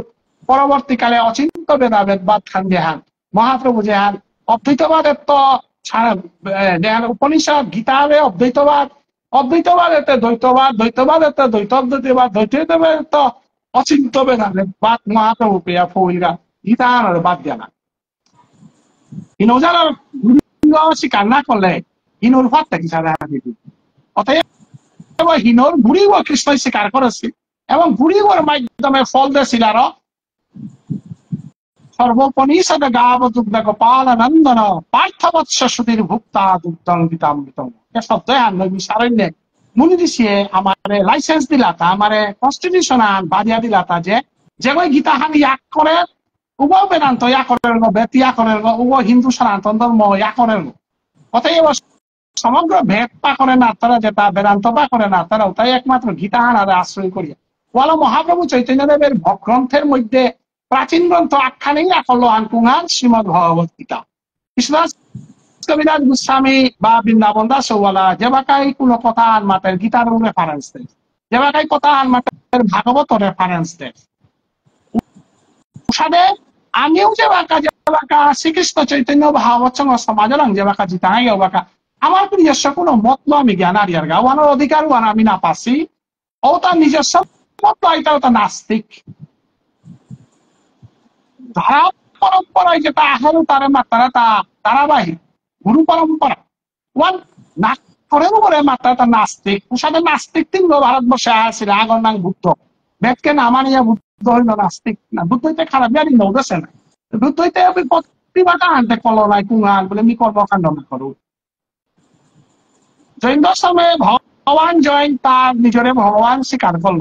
পরবর্তীকালে অচিন্ত বেদাবেদবাদ খান দেহান মহাপ্রভু যেহান অদ্বৈতবাদের তো উপনিষদ গীতারে অদ্বৈতবাদ এতে দ্বৈতবাদ দ্বৈতবাদ এতে দ্বৈতবাদ দ্বৈতবাদ তো অচিন্ত বেদাবেদবাদ মহাপ্রভু প্রিয়া ফৌরা গীতা আনরে বাদ দেয়া না যারা স্বীকার না করলে হিনুর ফাঁক থাকি সারা অতএব হিনুর বুড়িও কৃষ্ণ স্বীকার করেছে এবং বুড়িওর মাধ্যমে ফল দিয়েছিল আরো সর্বোপনিষদ গাব দুগ্ধ গোপালানন্দন পার্থবৎস সুধীর ভুক্তা দুগ্ধং গীতামৃতম এ শব্দ সারণ্যে মুনি দিছিয়ে আমার লাইসেন্স দিলাতা আমার কনস্টিটিউশন বাদিয়া দিলাতা যে গীতা হান ইয়াক করে উব বেদান্ত ইয়া করেন বেদ ইয়া করেন উব হিন্দু সনাতন ধর্ম ইয়া করেন অতএব সমগ্র ভেদ পা করে না তারা যেটা বেদান্ত পা করে না তারা তাই একমাত্র গীতা হানারে আশ্রয় করিয়া ওয়ালা মহাপ্রভু চৈতন্যদেবের গ্রন্থের মধ্যে প্রাচীন গ্রন্থ আখ্যানেই আকল আনকুঙান শ্রীমদ ভগবত গীতা কৃষ্ণদাস কবিরাজ গোস্বামী বা বৃন্দাবন দাস ওয়ালা যেবাকাই কোনো কথা আন মাতের গীতার রেফারেন্স দেয় যেবাকাই কথা আন মাতের ভাগবত রেফারেন্স দেয় উষাদে আমিও যেবাকা শ্রীকৃষ্ণ চৈতন্য ভাগবত সঙ্গ সমাজরং যেবাকা জিতাই বাকা আমার নিজস্ব কোনো মতল আমি জ্ঞান আরিয়ার গা ওয়ানোর অধিকার ওয়ান আমি না পাচ্ছি ও তার নিজস্ব মতল এটাও তার নাস্তিক ধারা পরম্পরায় যেটা আহারও তারা মাত্রা তা ধারাবাহিক গুরু পরম্পরা ওয়ান না করেও করে মাত্রা তার নাস্তিক উষাদের নাস্তিক তিন ভারতবর্ষে আসছিল আগর নাম বুদ্ধ বেদকে না মানিয়া বুদ্ধ হইল নাস্তিক না বুদ্ধ হইতে খারাপ জানি নৌদেছে না বুদ্ধ হইতে প্রতিভাটা আনতে কল নাই কুঙান বলে আমি কর্মকাণ্ড না করু জৈন দর্শনে ভগবান জৈন তার নিজরে ভগবান স্বীকার করল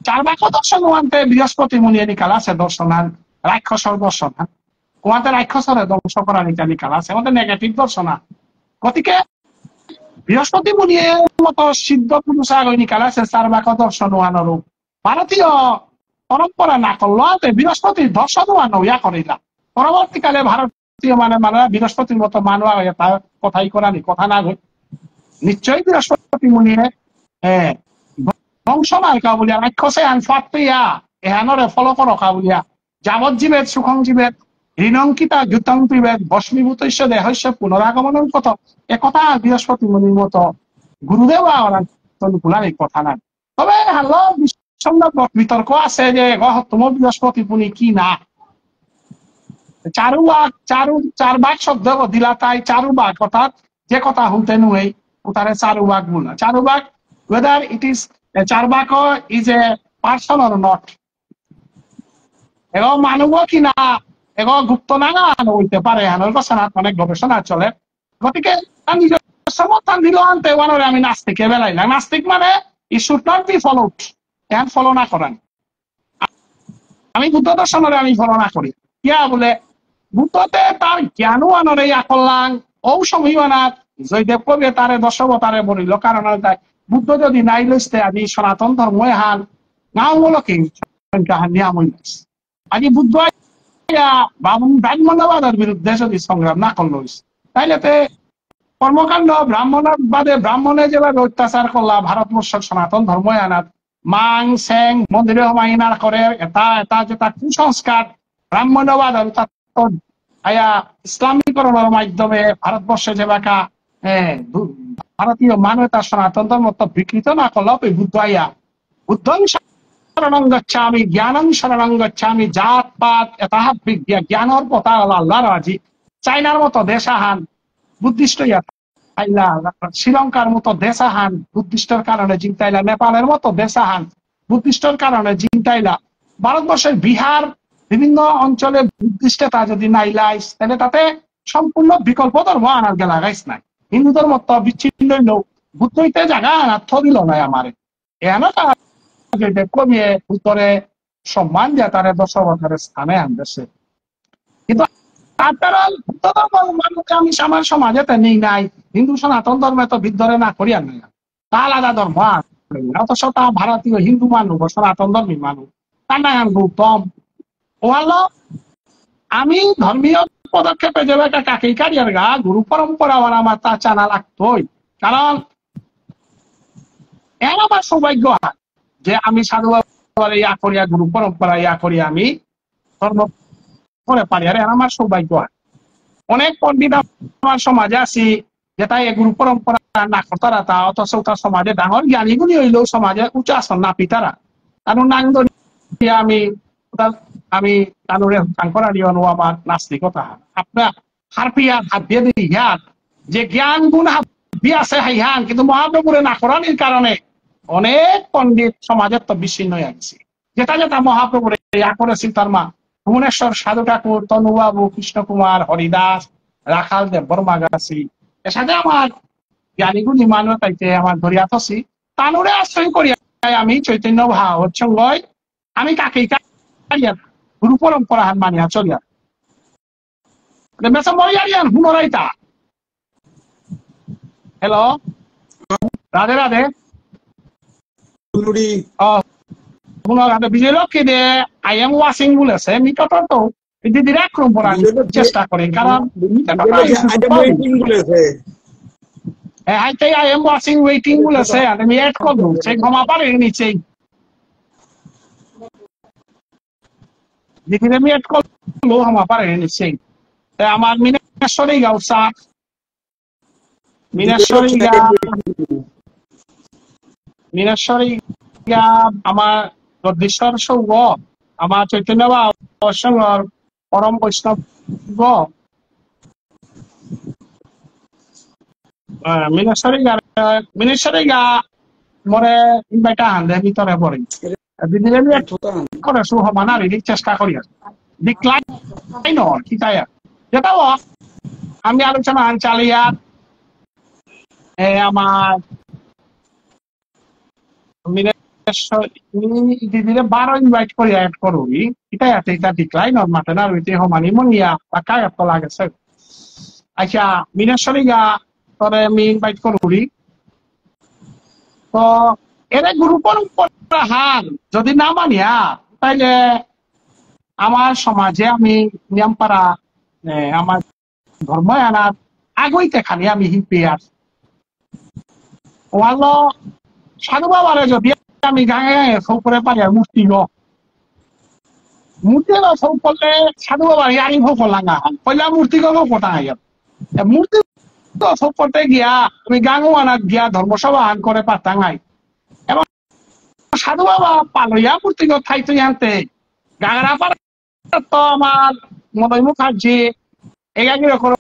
চারবাক দর্শন ওয়ান্তে বৃহস্পতি মুনিয়ে নিকাল আছে দর্শনান রাক্ষসর দর্শনান ওয়ান্তে রাক্ষসরে ধ্বংস করা নিকাল আছে আমাদের নেগেটিভ দর্শনা গতিকে বৃহস্পতি মুনিয়ে মতো সিদ্ধ পুরুষ আগে নিকাল আছে চারবাক দর্শন ওয়ানোর ভারতীয় পরম্পরা না করলো বৃহস্পতির দর্শন ওয়ানো ইয়া করিলা পরবর্তীকালে ভারতীয় মানে বৃহস্পতির মতো মানুয়া হয়ে তার কথাই করানি কথা না গই নিশ্চয়ই বৃহস্পতি মুনিয়ে ধ্বংস মার কাবুলিয়া রাক্ষসে আন ফাটিয়া এহানরে ফল কর কাবুলিয়া যাবজ্জীবেদ সুখং জীবেদ ঋণঙ্কিতা যুতং পিবেদ ভস্মীভূত দেহস্য পুনরাগমন কত একথা বৃহস্পতি মুনির মতো গুরুদেব অনুকূলার এই কথা নাই তবে হালো বিতর্ক আছে যে তোমার বৃহস্পতি পুনি কি না চারুবাগ শব্দ দিলা তাই চারুবাগ অর্থাৎ যে কথা হুলতে নুই উতারে চারুবাগ বলা চারুবাগ whether it is Charvaka is a person or not এগো মানব কিনা এগো গুপ্ত নাঙা হইতে পারে হানোর বসনাত অনেক গবেষণা চলে গতিকে নিজের সমর্থন দিল আনতে ওয়ানরে আমি নাস্তিকে বেলাইলাম নাস্তিক মানে ই শুড নট বি ফলোড এখন ফলো না করেন আমি বুদ্ধ দর্শনরে আমি ফলো না করি কিয়া বলে বুদ্ধতে তার জ্ঞানও আনরে ইয়া করলাম ও সমীমানাত জয়দেব কবি তারে দশবতারে বলিল কারণ বুদ্ধ যদি নাই লইতে আমি সনাতন ধর্ম হান গাঁওগুলোকে নিয়াম আজি বুদ্ধ ব্রাহ্মণবাদের বিরুদ্ধে যদি সংগ্রাম না করলো তাইলে কর্মকাণ্ড ব্রাহ্মণবাদে ব্রাহ্মণে যেভাবে অত্যাচার করলা ভারতবর্ষ সনাতন ধর্ম আনাত মাং স্যাং মন্দিরে মাইনার করে এটা যেটা কুসংস্কার ব্রাহ্মণবাদ আয়া ইসলামীকরণের মাধ্যমে ভারতবর্ষে যেবাকা ভারতীয় মানবতা সনাতন ধর্ম বিকৃত না করলেও বুদ্ধ আইয়া বুদ্ধং শরণং গচ্ছামি জ্ঞানং শরণং গচ্ছামি জাত পাত এতাহ বিদ্যা জ্ঞানর পতা আল্লাহ রাজি চাইনার মতো দেশাহান বুদ্ধিষ্ট আইলা শ্রীলঙ্কার মতো দেশাহান বুদ্ধিষ্টর কারণে জিংতাইলা নেপালের মতো দেশাহান বুদ্ধিষ্টর কারণে জিংতাইলা ভারতবর্ষের বিহার বিভিন্ন অঞ্চলে বুদ্ধিষ্টতা যদি নাই লাইস তাহলে তাতে সম্পূর্ণ বিকল্প ধর্ম আনার গেলা গাইস নাই হিন্দু ধর্ম তো বিচ্ছিন্ন হইল বুদ্ধইতে জায়গা আনার্থ দিল না আমারে এখানে কমিয়ে উত্তরে সম্মান দিয়ে তারে 10 বছরের স্থানে আনতেছে কিন্তু আপনারা বুদ্ধ ধর্ম মানুষকে আমি আমার সমাজে নেই নাই হিন্দু সনাতন ধর্মে তো বিদ্যরে না করিয়া নাই তা আলাদা ধর্ম অথচ তা ভারতীয় হিন্দু মানুষ সনাতন ধর্মী মানুষ তার নাম গৌতম ও হলো আমি ধর্মীয় পদক্ষেপে যাবে একটা কাকেই কারিয়ার গা গুরু পরম্পরা আমার তা জানা লাগতোই কারণ এর আমার সৌভাগ্য যে আমি সাধু বাবার ইয়া করিয়া গুরু পরম্পরা ইয়া করি আমি ধর্ম করে পারি আর আমার সৌভাগ্য অনেক পন্ডিত আমার সমাজে আছি যেটা এই গুরু পরম্পরা না করতারা তা অথচ তার সমাজে ডাঙর জ্ঞানীগুলি হইলেও সমাজে উচ্চ আসন না পিতারা কারণ নাং আমি আমি কানুরে কাঙ্করা নিয়ে আমার নাস্তিকতা আপনার হারপিয়া হাত দিয়ে দিই ইহার যে জ্ঞান গুণ হাত দিয়ে আছে হাইহান কিন্তু মহাপ্রভুরে না করানির কারণে অনেক পণ্ডিত সমাজের তো বিচ্ছিন্ন হয়ে গেছে যেটা যেটা মহাপ্রভুরে ইয়া করেছি তার মা ভুবনেশ্বর সাধু ঠাকুর তনুবাবু কৃষ্ণ কুমার হরিদাস রাখাল দেব বর্মাগাছি এর সাথে আমার জ্ঞানীগুলি মানুষ তাইতে আমার ধরিয়া থসি তানুরে আশ্রয় করিয়া আমি চৈতন্য ভাব হচ্ছে আমি কাকেই গুরু পরম্পরা হান মানিয়া চলিয়া মেসা মরিয়ারিয়ান হুনরাইতা hello Radhe Radhe Vijay Lakshmi Dey I am watching বলেছে নিকট তো দিদির আক্রমণ করার চেষ্টা করে কারণ আই এম ওয়াচিং ওয়েটিং বলেছে আমি এড করবো সে ক্ষমা পারে নিচেই দিদির আমি এড করলো ক্ষমা পারে নিচেই আমার মিনেশ্বরী গাউসা মিনেশ্বরী আমার গদ্দীশ্বর সৌগ আমার চৈতন্য বাবার পরম বৈষ্ণব মিনেশ্বরী গা মরে ইনভাইটা হান্দে ভিতরে পড়ে দিদিরে করে সুহমান আর চেষ্টা করি ডিক্লাইন কি তাই যেটাও আমি আলোচনা চালিয়া আমার দিদিরে 12 ইনভাইট করে অ্যাড করবি এটাই আছে এটা ডিক্লাইন ওর মাঠে না রইতে হমানি মনিয়া বা কাগজ তো লাগেছে আচ্ছা মিনেশ্বরী গা তোরে আমি ইনভাইট করবি তো এর গুরু পরম্পরা হান যদি না মানিয়া তাইলে আমার সমাজে আমি নিয়ম পারা আমার ধর্ম আনার আগইতে খালি আমি হিপিয়ার ওয়ালো সাধু বাবারে যদি আমি গায়ে গায়ে সৌ করে পারি আর মূর্তি সৌ করলে সাধু বাবার ইয়ারি ভোগ লাঙা পয়লা মূর্তি গো কোথায় মূর্তি সৌ করতে গিয়া আমি গাঙো আনার গিয়া ধর্মসভা আন করে পাতাঙাই এবং সাধু বাবা পালইয়া মূর্তি ঠাইতে আনতে গাগরা পাড়া তো আমার মদয় মুখার্জি এগাগি রকম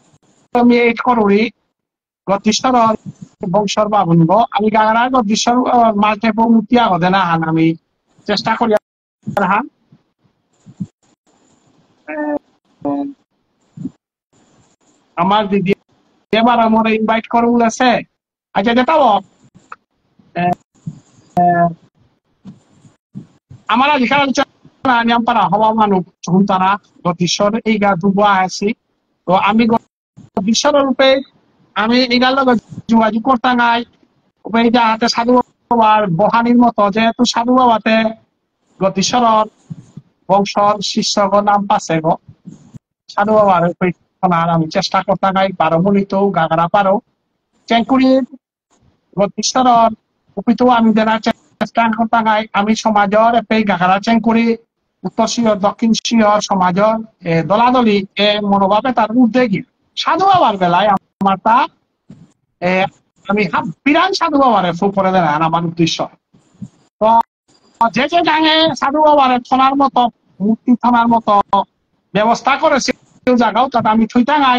আমি এইট করি গতিশ্বর বংশর বাবুনব আমি গাগরা গতিশ্বর মাঝে মূর্তি আগদে না হান আমি চেষ্টা করি হান আমার দিদি এবার আমার ইনভাইট করে বলেছে আচ্ছা যেটাও আমার আজকাল নিয়ম পারা হওয়া মানুষ যখন তারা গতিশ্বর এই গা দুবা আছি তো আমি গতিশ্বর রূপে আমি এগার লগত যোগাযোগ করতে নাই হাতে সাধু বাবার বহানির মতো যেহেতু সাধু বাবাতে গতিশ্বর বংশর শিষ্যগ নাম পাশে গো সাধু বাবার আমি চেষ্টা করতে নাই বারমণিত গাগরা পারো চেঙ্কুড়ির গতিশ্বর উপিত আমি দেনার চেষ্টা করতে নাই আমি সমাজের এই গাগরা চেঙ্কুড়ি উত্তর শিয়র দক্ষিণ শিয়র সমাজের দলাদলি এ মনোভাবে তার উদ্যোগী সাধু বাবার বেলায় আমার তা আমি বিরান সাধু বাবারে ফু করে দেন আমার উদ্দেশ্য তো যে যে গাঙে সাধু বাবারে থানার মতো মূর্তি থানার মতো ব্যবস্থা করেছে জায়গাও তাতে আমি থুইতা নাই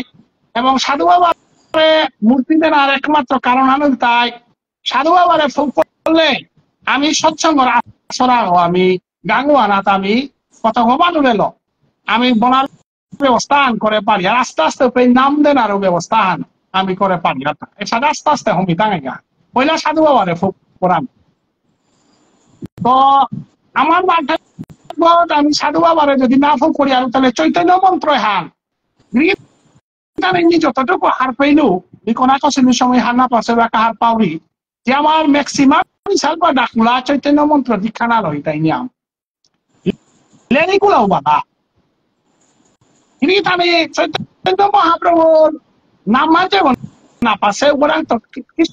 এবং সাধু বাবারে মূর্তি দেনার একমাত্র কারণ আমি তাই সাধু বাবারে ফু করলে আমি সৎসঙ্গ আসরাও আমি গাঙ্গু আনাত আমি কত মানুষ এলো আমি বনার ব্যবস্থা আন করে পারি আর আস্তে আস্তে নাম দেন আরো ব্যবস্থা আন আমি করে পারি না এসাদে আস্তে আস্তে হমি তাঙে গা পয়লা সাধু বাবারে পড়াম তো আমার মাঠে আমি সাধু বাবারে যদি না ফোক করি আর তাহলে চৈতন্য মন্ত্র হান যতটুকু হার পাইলো কোনা কছিল সময় হার না পাশে বা হার পাওরি যে আমার ম্যাক্সিমাম সাল বা ডাকুলা চৈতন্য মন্ত্র দীক্ষা না লই তাই নিয়াম লেনিগুলাও বাবা কিন্তু আমি চৈতন্য মহাপ্রভুর নাম মানতে না পাশে ওরাং তো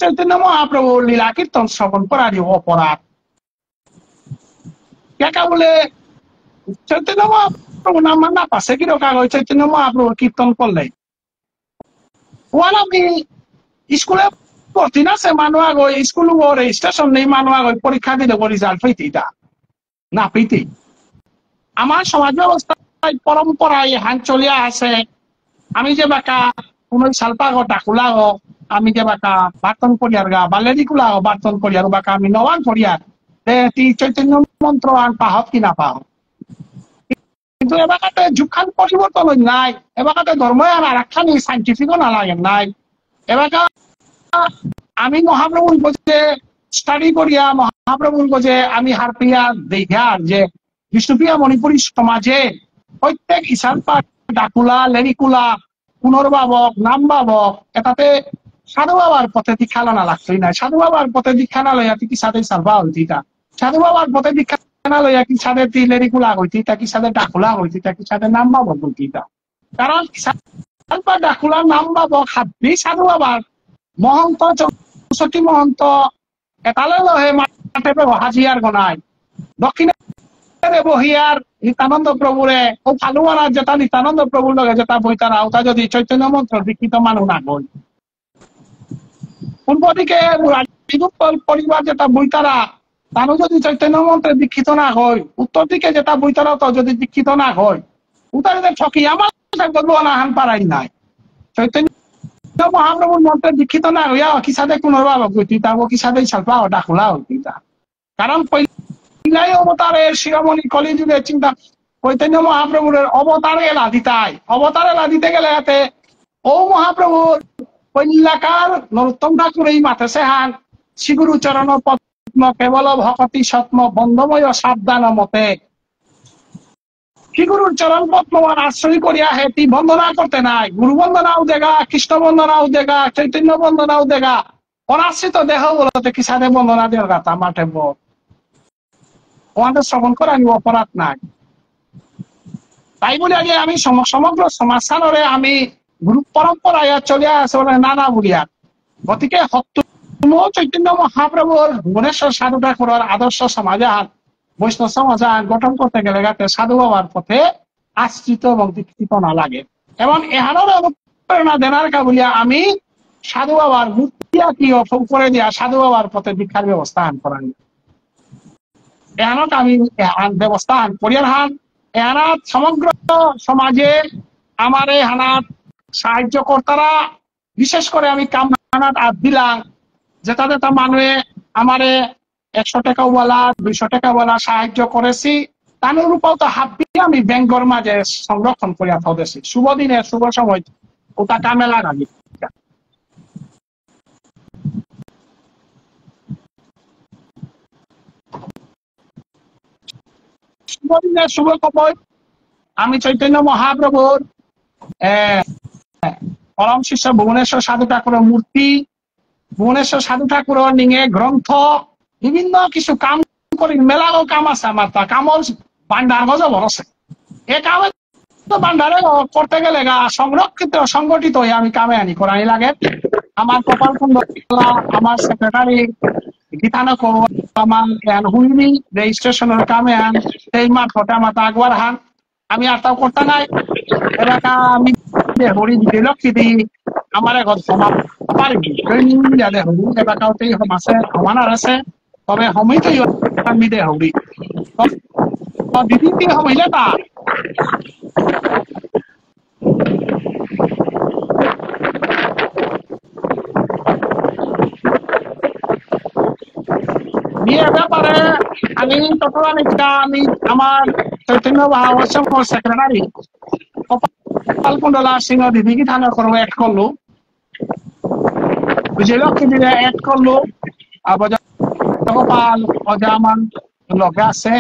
চৈতন্য মহাপ্রভুর লীলা কীর্তন শ্রবণ করারই অপরাধ কেকা বলে চৈতন্য মহাপ্রভু নাম মান না পাশে কি রকা হয় চৈতন্য মহাপ্রভুর কীর্তন করলে ওয়ান আমি স্কুলে ভর্তি না সে মানুষ আগে স্কুল রেজিস্ট্রেশন নেই মানুষ আগে পরীক্ষা দিলে রেজাল্ট পেতে না পেতে আমার সমাজ ব্যবস্থায় পরম্পরায় হান চলিয়া আছে আমি যে বাকা কোন সালপা গো ডাকুলা গো আমি যে বাকা বার্তন করিয়ার গা বালেরি কুলা গো বার্তন করিয়ার বাকা আমি নবান করিয়ার চৈতন্য মন্ত্র আন পাহত কি না পাহ কিন্তু এবাকাতে যুগখান পরিবর্তন নাই এবাকাতে ধর্ম আর আরেকখানি সাইন্টিফিকও না লাগে নাই এবাকা আমি মহাপ্রভুর যে স্টাডি করিয়া মহাপ্রভুর যে আমি হারপিয়া দেখার যে বিষ্ণুপ্রিয়া মণিপুরী সমাজে প্রত্যেক ইসালপা ডাকুলা লেরিকুলা পুনর্বাবক নাম বাবক এটাতে সাধু বাবার পথে দীক্ষা না লাগতোই না সাধু বাবার পথে দীক্ষা না লইয়া কি সাথে সালবা হইতিটা সাধু বাবার পথে দীক্ষা না লইয়া কি সাথে লেরিকুলা হইতিটা কি সাথে ডাকুলা হইতিটা কি সাথে নাম বাবক হইতিটা কারণ ইসালপা ডাকুলা নাম বাবক হাবি সাধু বাবার মহন্ত 64 মহন্ত এটালে লহে মাঠে হাজিয়ার গনায় দক্ষিণে বহিয়ার নিত্যানন্দ প্রভুরে ও ফালুয়ানার যেটা নিত্যানন্দ প্রভুর লগে যেটা বইতারা ওটা যদি চৈতন্য মন্ত্র দীক্ষিত মানুষ না হই পূর্ব দিকে পরিবার যেটা বইতারা তারও যদি চৈতন্য মন্ত্রে দীক্ষিত না হয় উত্তর দিকে যেটা বইতারা তো যদি দীক্ষিত না হয় ওটা যদি ঠকি আমার হান পারাই নাই চৈতন্য মহাপ্রভুর মন্ত্রে দীক্ষিত না হইয়া কি সাথে পুনর্বাবক হইতিতা ও কি সাথে সালপা ডাকুলা হইতিতা কারণ অবতারের শিরোমণি কলিযুগের চিন্তা চৈতন্য মহাপ্রভুর অবতারে লাদিতাই অবতারে লাদিতে গেলে এতে ও মহাপ্রভুর কল্যাকার নরোত্তম ঠাকুর এই মাথেছে হান শ্রীগুরু চরণ পদ্ম কেবল ভকতি সত্ম বন্ধময় সাবধান মতে শ্রীগুরুর চরণ পদ্ম আশ্রয় করিয়া হেতি বন্দনা করতে নাই গুরু বন্দনাও দেগা কৃষ্ণ বন্দনাও দেগা চৈতন্য বন্দনাও দেগা অনাশ্রিত দেহ বলতে কি সাথে বন্দনা দেওয়ার কথা মাঠে বল আমাদের শ্রবণ করার অপরাধ নাই তাই বলে আগে আমি সমগ্র সমাজরে আমি গুরু পরম্পরায় চলিয়া আছে বলে নানা বলিয়া গতিকে চৈতন্য মহাপ্রভুর ভুবনেশ্বর সাধু ঠাকুরের আদর্শ সমাজান বৈষ্ণব সমাজান গঠন করতে গেলে গাতে সাধু বাবার পথে আশ্রিত এবং দীক্ষিত না লাগে এবং এহানোর অনুপ্রেরণা দেনার কা বলিয়া আমি সাধু বাবার মূর্তি আঁকি করে দিয়া সাধু বাবার পথে দীক্ষার ব্যবস্থা আন করান এহানত আমি ব্যবস্থা আন করিয়ার হান এহানাত সমগ্র সমাজে আমার এই হানাত সাহায্য কর্তারা বিশেষ করে আমি কামনাত আদ দিলাম যেটা যেটা মানুষে আমারে 100 টাকা ওয়ালা 200 টাকা ওয়ালা সাহায্য করেছি তার রূপাও তো হাবি আমি ব্যাংকর মাঝে সংরক্ষণ করিয়া থাকতেছি শুভ দিনে শুভ সময় ওটা কামে লাগাবি শুভ দিনে শুভ সময় আমি চৈতন্য মহাপ্রভুর পরম শিষ্য ভুবনেশ্বর সাধু ঠাকুরের মূর্তি ভুবনেশ্বর সাধু ঠাকুরের নিয়ে গ্রন্থ বিভিন্ন কিছু কাম করি মেলাও কাম আছে আমার তা কামল ভান্ডার গজব আছে এ কামে ভান্ডারে করতে গেলে সংরক্ষিত সংগঠিত হয়ে আমি কামে আনি করাই লাগে আমার কপাল কুণ্ডলা আমার সেক্রেটারি গীতানক আমার হুইনি রেজিস্ট্রেশনের কামে আন সেই মারফতে আমার আগবার হান আমি আর তাও করতে নাই এলাকা আমি হরি দিতে লক্ষ্মী দিই আমার এখন পারবি হরি এলাকাতেই আছে সমানার আছে তবে সময়তেই আমি দে হরি দিদি সময়লে তা নিয়ে ব্যাপারে আমি তথা আমি আমার চৈতন্য মহাবর্ষম সেক্রেটারি কপাল কুণ্ডলা সিংহ দিদি কি থানা করবো এক করলো বিজয়লক্ষ্মী দিলে এড করলো গোপাল অজামান লগে আছে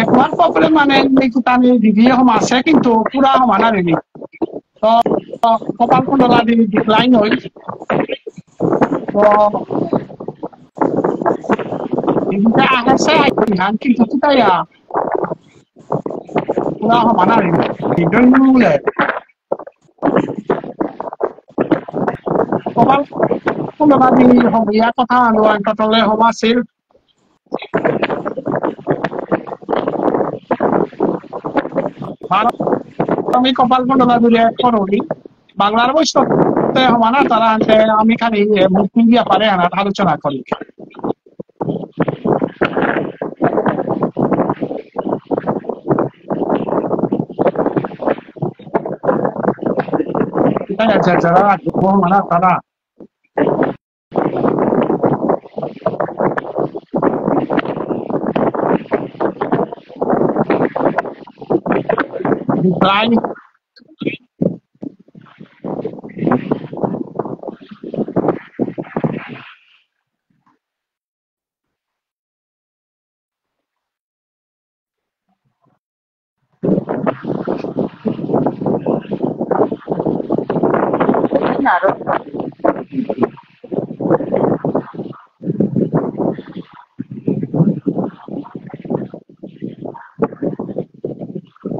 একমার প্রবলেম মানে নিকুতানি দিদি হম আছে কিন্তু পুরা সমানা রেডি তো কপাল কুণ্ডলা দি ডিক্লাইন হই তো দিদিতে আহেছে আইহান কিন্তু কিতাইয়া পুরা সমানা রেডি দৈনুলে কপাল কুণ্ডলা দি হমিয়া কথা আলোয়ান কটলে হম আছিল আমি কপাল কুণ্ডলা দিলে করলি বাংলার বৈষ্ণবতে সমানা তারা আনতে আমি খালি মুক্তি দিয়া পারে আলোচনা করি যারা সমানা তারা decline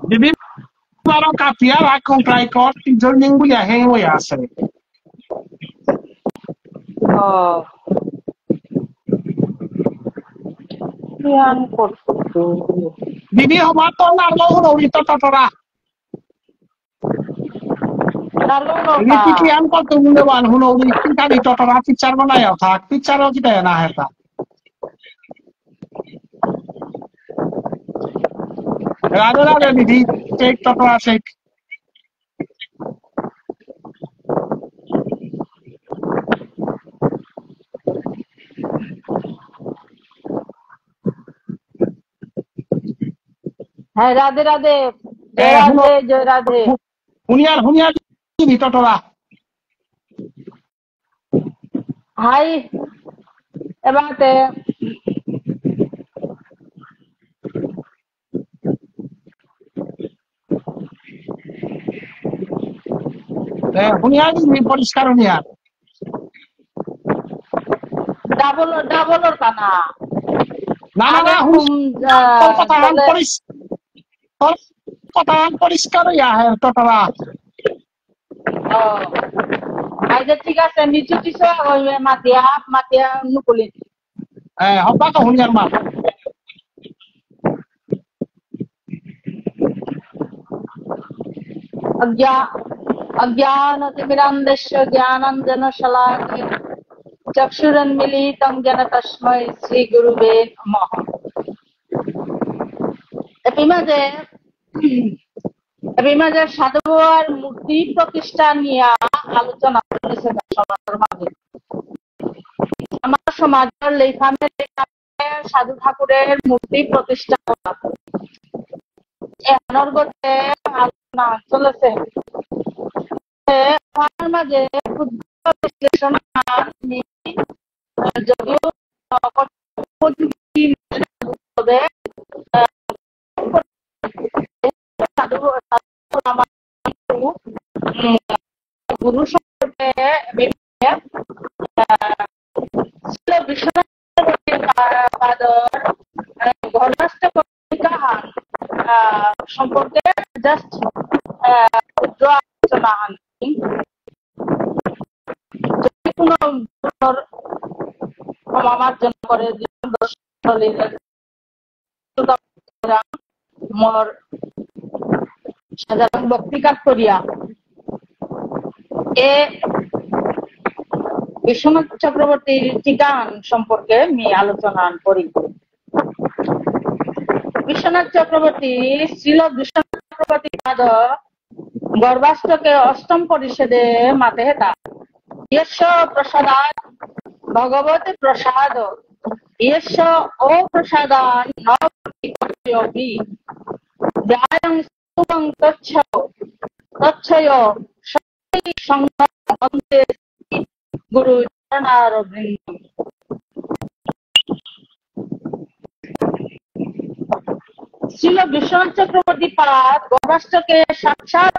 Jadi parang kapiar akong try ko tidol ning buyahe mo yase. Yan করতো Didi homato narlo huno ito tatora. Ini pikiran ko tumulewan huno ito kali tatora picture mo na yaw thak picture o kita na heta. Rado didi take tatora shake. হ্যাঁ রাধে রাধে জয় রাধে জয় Radhe Hunyar ini tatora. Hi এবারে Hunyar ini poriskar hunyar. Double ওর কানা Na kotaan poriskar ya tatora. আচ্ছা ঠিক আছে নিচু টিসা ওই মাতিয়া নুকুলি Hamba ka hunyar ma. अज्ञानतिमिरान्धस्य ज्ञानाञ्जनशलाकया चक्षुरुन्मीलितं येन तस्मै श्रीगुरुवे नमः। এই মাঝে সাধু বাবার মূর্তি প্রতিষ্ঠা নিয়ে আলোচনা করেছে সবার মাঝে। আমার সমাজের লেখানে সাধু ঠাকুরের মূর্তি প্রতিষ্ঠা করা অনর্গতে আলোচনা চলেছে। মাঝে বিশ্লেষণ যদিও গুরু সম্পর্কে সম্পর্কে জাস্ট আলোচনা আমার জন্য করে মোর সাধারণ বক্তৃকার করিয়া এ বিশ্বনাথ চক্রবর্তীর টিকান সম্পর্কে আমি আলোচনা করি। বিশ্বনাথ চক্রবর্তী শ্রীল বিশ্বনাথ চক্রবর্তী পাদ গর্ভাষ্টকে অষ্টম পরিষদে মাতে হেতা ইয়স্য প্রসাদাৎ ভগবতে প্রসাদ ইয়স্য অপ্রসাদাৎ ন প্রতিপত্তি ধ্যায়ং স্তবং তচ্ছয় সঙ্গম অন্তে গুরু চরণারবিন্দ। শ্রীল বিশ্বনাথ চক্রবর্তী পাদ গবাষ্টকে সাক্ষাৎ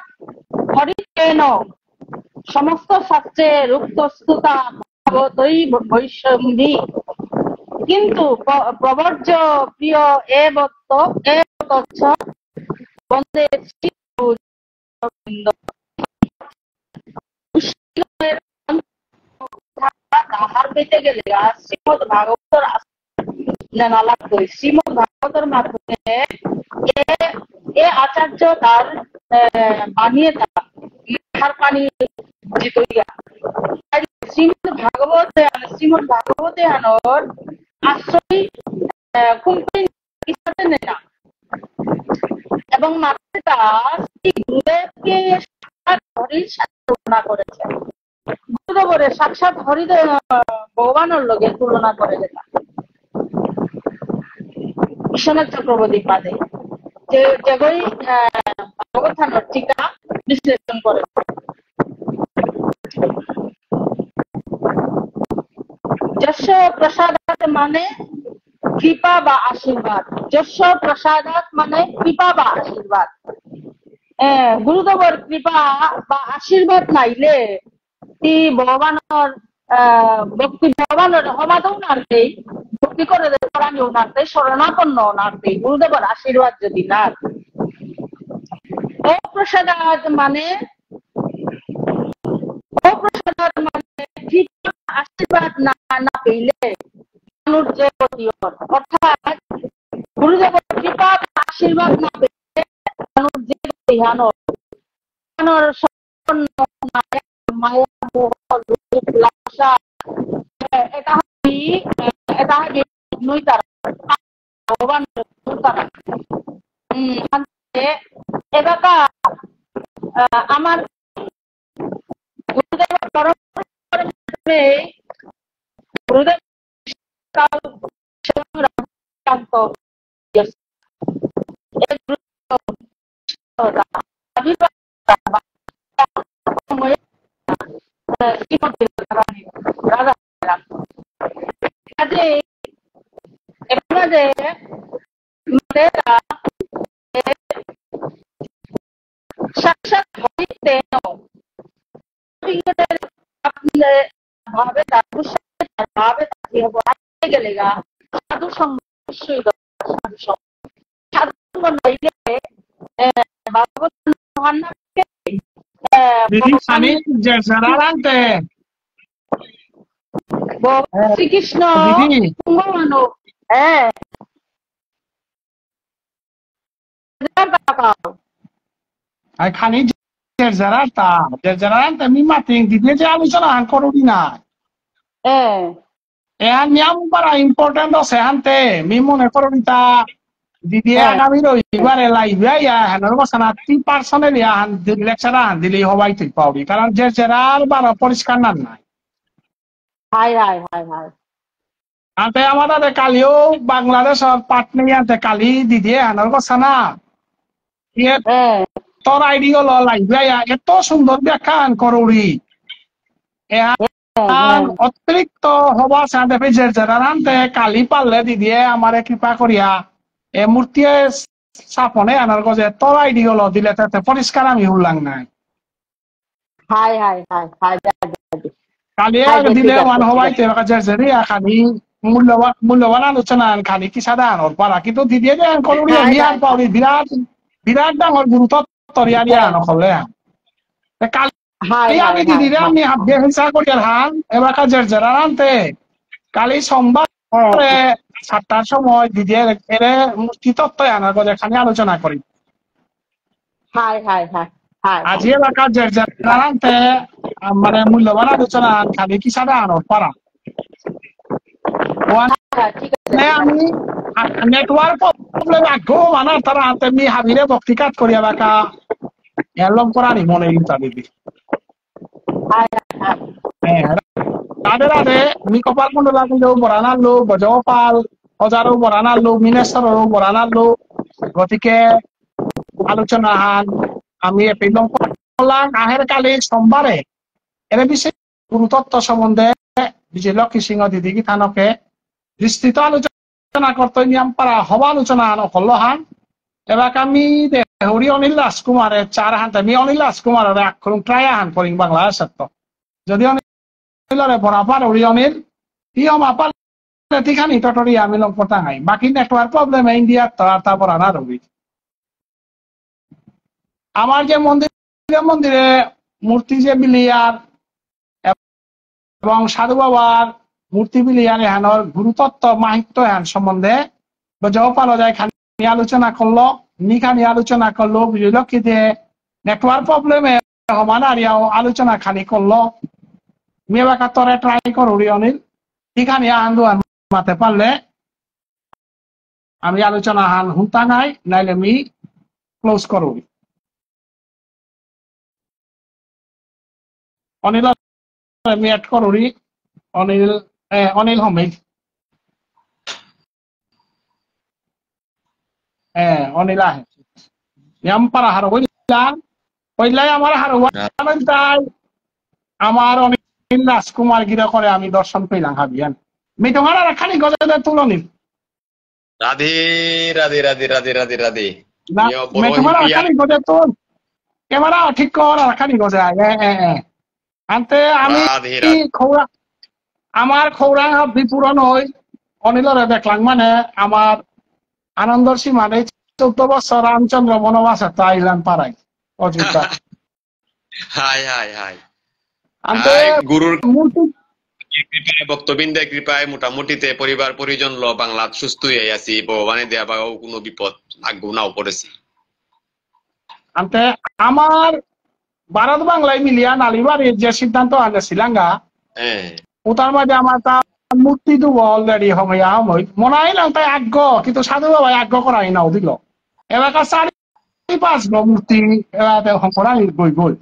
হরিতেন সমস্ত শাস্ত্রের উক্ত স্তুতা ভাগবতই বৈষ্ণবী কিন্তু প্রবর্য প্রিয় তচ্ছ বন্দে শ্রী গুরু চরণারবিন্দ। তাহার পেতে গেলে শ্রীমদ ভাগবতর জানা লাগবে। শ্রীমদ ভাগবতর মাধ্যমে এ আচার্য তার বানিয়ে তার লেখার পানি জিতইয়া শ্রীমদ ভাগবতে আনর আশ্রয় কুম্পি ইচ্ছাতে নেয় না এবং মাত্রে তা শ্রী গুরুদেবকে হরির সাথে তুলনা করেছে। গুরুদেবরে সাক্ষাৎ হরিদেব ভগবানের লগে তুলনা করে যেটা বিশ্বনাথ চক্রবর্তী পাদে যেগুলি ভাগবতানোর টিকা বিশ্লেষণ করে। যশ প্রসাদাত মানে কৃপা বা আশীর্বাদ। যশ প্রসাদাত মানে কৃপা বা আশীর্বাদ। গুরুদেবর কৃপা বা আশীর্বাদ নাইলে ভগবানের ভক্তি ভগবানের সমাধও নাড়তেই ভক্তি করে করানিও নাড়তে শরণাপন্ন নাড়তে গুরুদেবর আশীর্বাদ যদি না। অপ্রসাদাত মানে আশীর্বাদ না পেলে মানুষ যে অর্থাৎ গুরুদেবর কৃপা আশীর্বাদ না পেলে মানুষ যে ভগবান আমার গুরুদেব গুরুদেব সাক্ষাৎ হইতে ভাবে ভাবে গেলে সাধু সঙ্গ সাধু সঙ্গ সাধু সঙ্গ নইলে শ্রীকৃষ্ণ হ্যাঁ খালি আমি মাতিং দিদি যে আলোচনা করবি না এহান নিয়ম পারা ইম্পর্টেন্ট আছে হানতে মি মনে করবি তা দিদি আগামী রবিবারে লাইভে আইয়া হেনর বসানা 3% হান লেকচার হান দিলে হবাই তুই পাবি কারণ যে জেরার বারো পরিষ্কার না নাই আনতে আমাদের কালিও বাংলাদেশের পাটনি আনতে কালি দিদি হেনর বসানা তোর আইডি হলো লাইভে আইয়া এত সুন্দর ব্যাখ্যা করুরি অতিরিক্ত হবা সাথে ফেজের যারা আনতে কালি পারলে দিদিয়ে আমারে কৃপা করিয়া এ মূর্তি সাপনে আনার গজে তোর আইডি হলো দিলে তাতে পরিষ্কার আমি উল্লাং নাই কালি দিলে মান হবাই তে জেরি খালি মূল্যবান আলোচনা খালি কি সাদা আনর পারা কিন্তু দিদিয়ে যে করুরি আমি আর পাউরি বিরাট বিরাট ডাঙর গুরুত্ব তরিয়ারিয়া নকলে কালি আমি দিদিরে আমি হাতে হিংসা করি আর হান এবার কাজের যারা আনতে কালি সোমবার 7টার সময় দিদিয়ে এরে মূর্তি তত্ত্ব আনার কথা এখানে আলোচনা করি আজি এবার কাজের যারা আনতে মানে মূল্যবান আলোচনা খালি কি সাদা আনর পারা আমি নেটওয়ার্ক প্রবলেম আগো মানে তারা আনতে মি হাবিরে বক্তিকাত করিয়া বাকা এলম করানি মনে ইনতা দিদি রাধে রাধে মি কপাল কুণ্ডলা কিন্তু বরানার লোক গজপাল অজারও বরানার লোক মিনেশ্বরও বরানার লোক গতিকে আলোচনা হান আমি এপিলং করলাম আহের কালি সোমবারে এর বিষয়ে গুরুতত্ত্ব সম্বন্ধে বিজয় লক্ষ্মী সিংহ দিদি কি থানকে বিস্তৃত আলোচনা করতে নিয়ম পারা হবা আলোচনা করলো হান এবার আমি হরি অনিল রাজকুমারের চার হান আমি অনিল রাজকুমারের আক্রমণ প্রায় হান করি বাংলাদেশ যদি অনিলরে বরাবর হরি অনিল ইয়ম আপাল তিখানি টটরি আমি লং পতাঙাই বাকি নেটওয়ার্ক প্রবলেম ইন্ডিয়া তারপর আনা রবি আমার যে মন্দিরে মূর্তি যে বিলিয়ার এবং সাধু বাবার মূর্তি বিলিয়ার এহানোর গুরুতত্ত্ব মাহিত্য এহান সম্বন্ধে যাও পালো যায় খানি আলোচনা করলো নিখানি আলোচনা করলো বুঝলো কি যে নেটওয়ার্ক প্রবলেমে সমান আরিয়াও আলোচনা খানি করলো মেয়ে বাকা তরে ট্রাই করো অনিল নিখানি আন্দু মাতে পারলে আমি আলোচনা হান হুনতা নাই নাইলে আমি ক্লোজ করো অনিল আমি অ্যাড করি অনিল হমিদ অনিল আহে ইয়াম পারা হার হইলাই আমার হার তাই আমার অনিল রাজকুমার গিরা করে আমি দর্শন পেলাম হাবিয়ান মিটঙ্গার আর খালি গজা তুলনি রাধে রাধে রাধে রাধে রাধে রাধে মিটঙ্গার আর খালি গজা তুল ক্যামেরা ঠিক কর আর খালি গজা আনতে আমি আমার খৌরাং বিপূরণ হই অনিলরে দেখলাম মানে আমার আনন্দর সীমানে 14 বছর রামচন্দ্র বনবাস আইলাম পাড়াই অযোধ্যা হাই হাই হাই আনতে গুরুর মূর্তি ভক্তবৃন্দের কৃপায় মোটামুটিতে পরিবার পরিজন ল বাংলা সুস্থ হয়ে আছি ভগবানে দেয়া বা কোনো বিপদ আগ্রহ নাও পড়েছি আনতে আমার ভারত বাংলায় মিলিয়া নালিবাড়ির যে সিদ্ধান্ত আনেছিলাম গা ওটার মাঝে আমার তা মূর্তি দেবো অলরেডি হময়া হমই মনে হইলাম তাই আগ্রহ কিন্তু সাধু বাবা আগ্রহ করাই নাও দিল এবার 4-5 মূর্তি এবার গই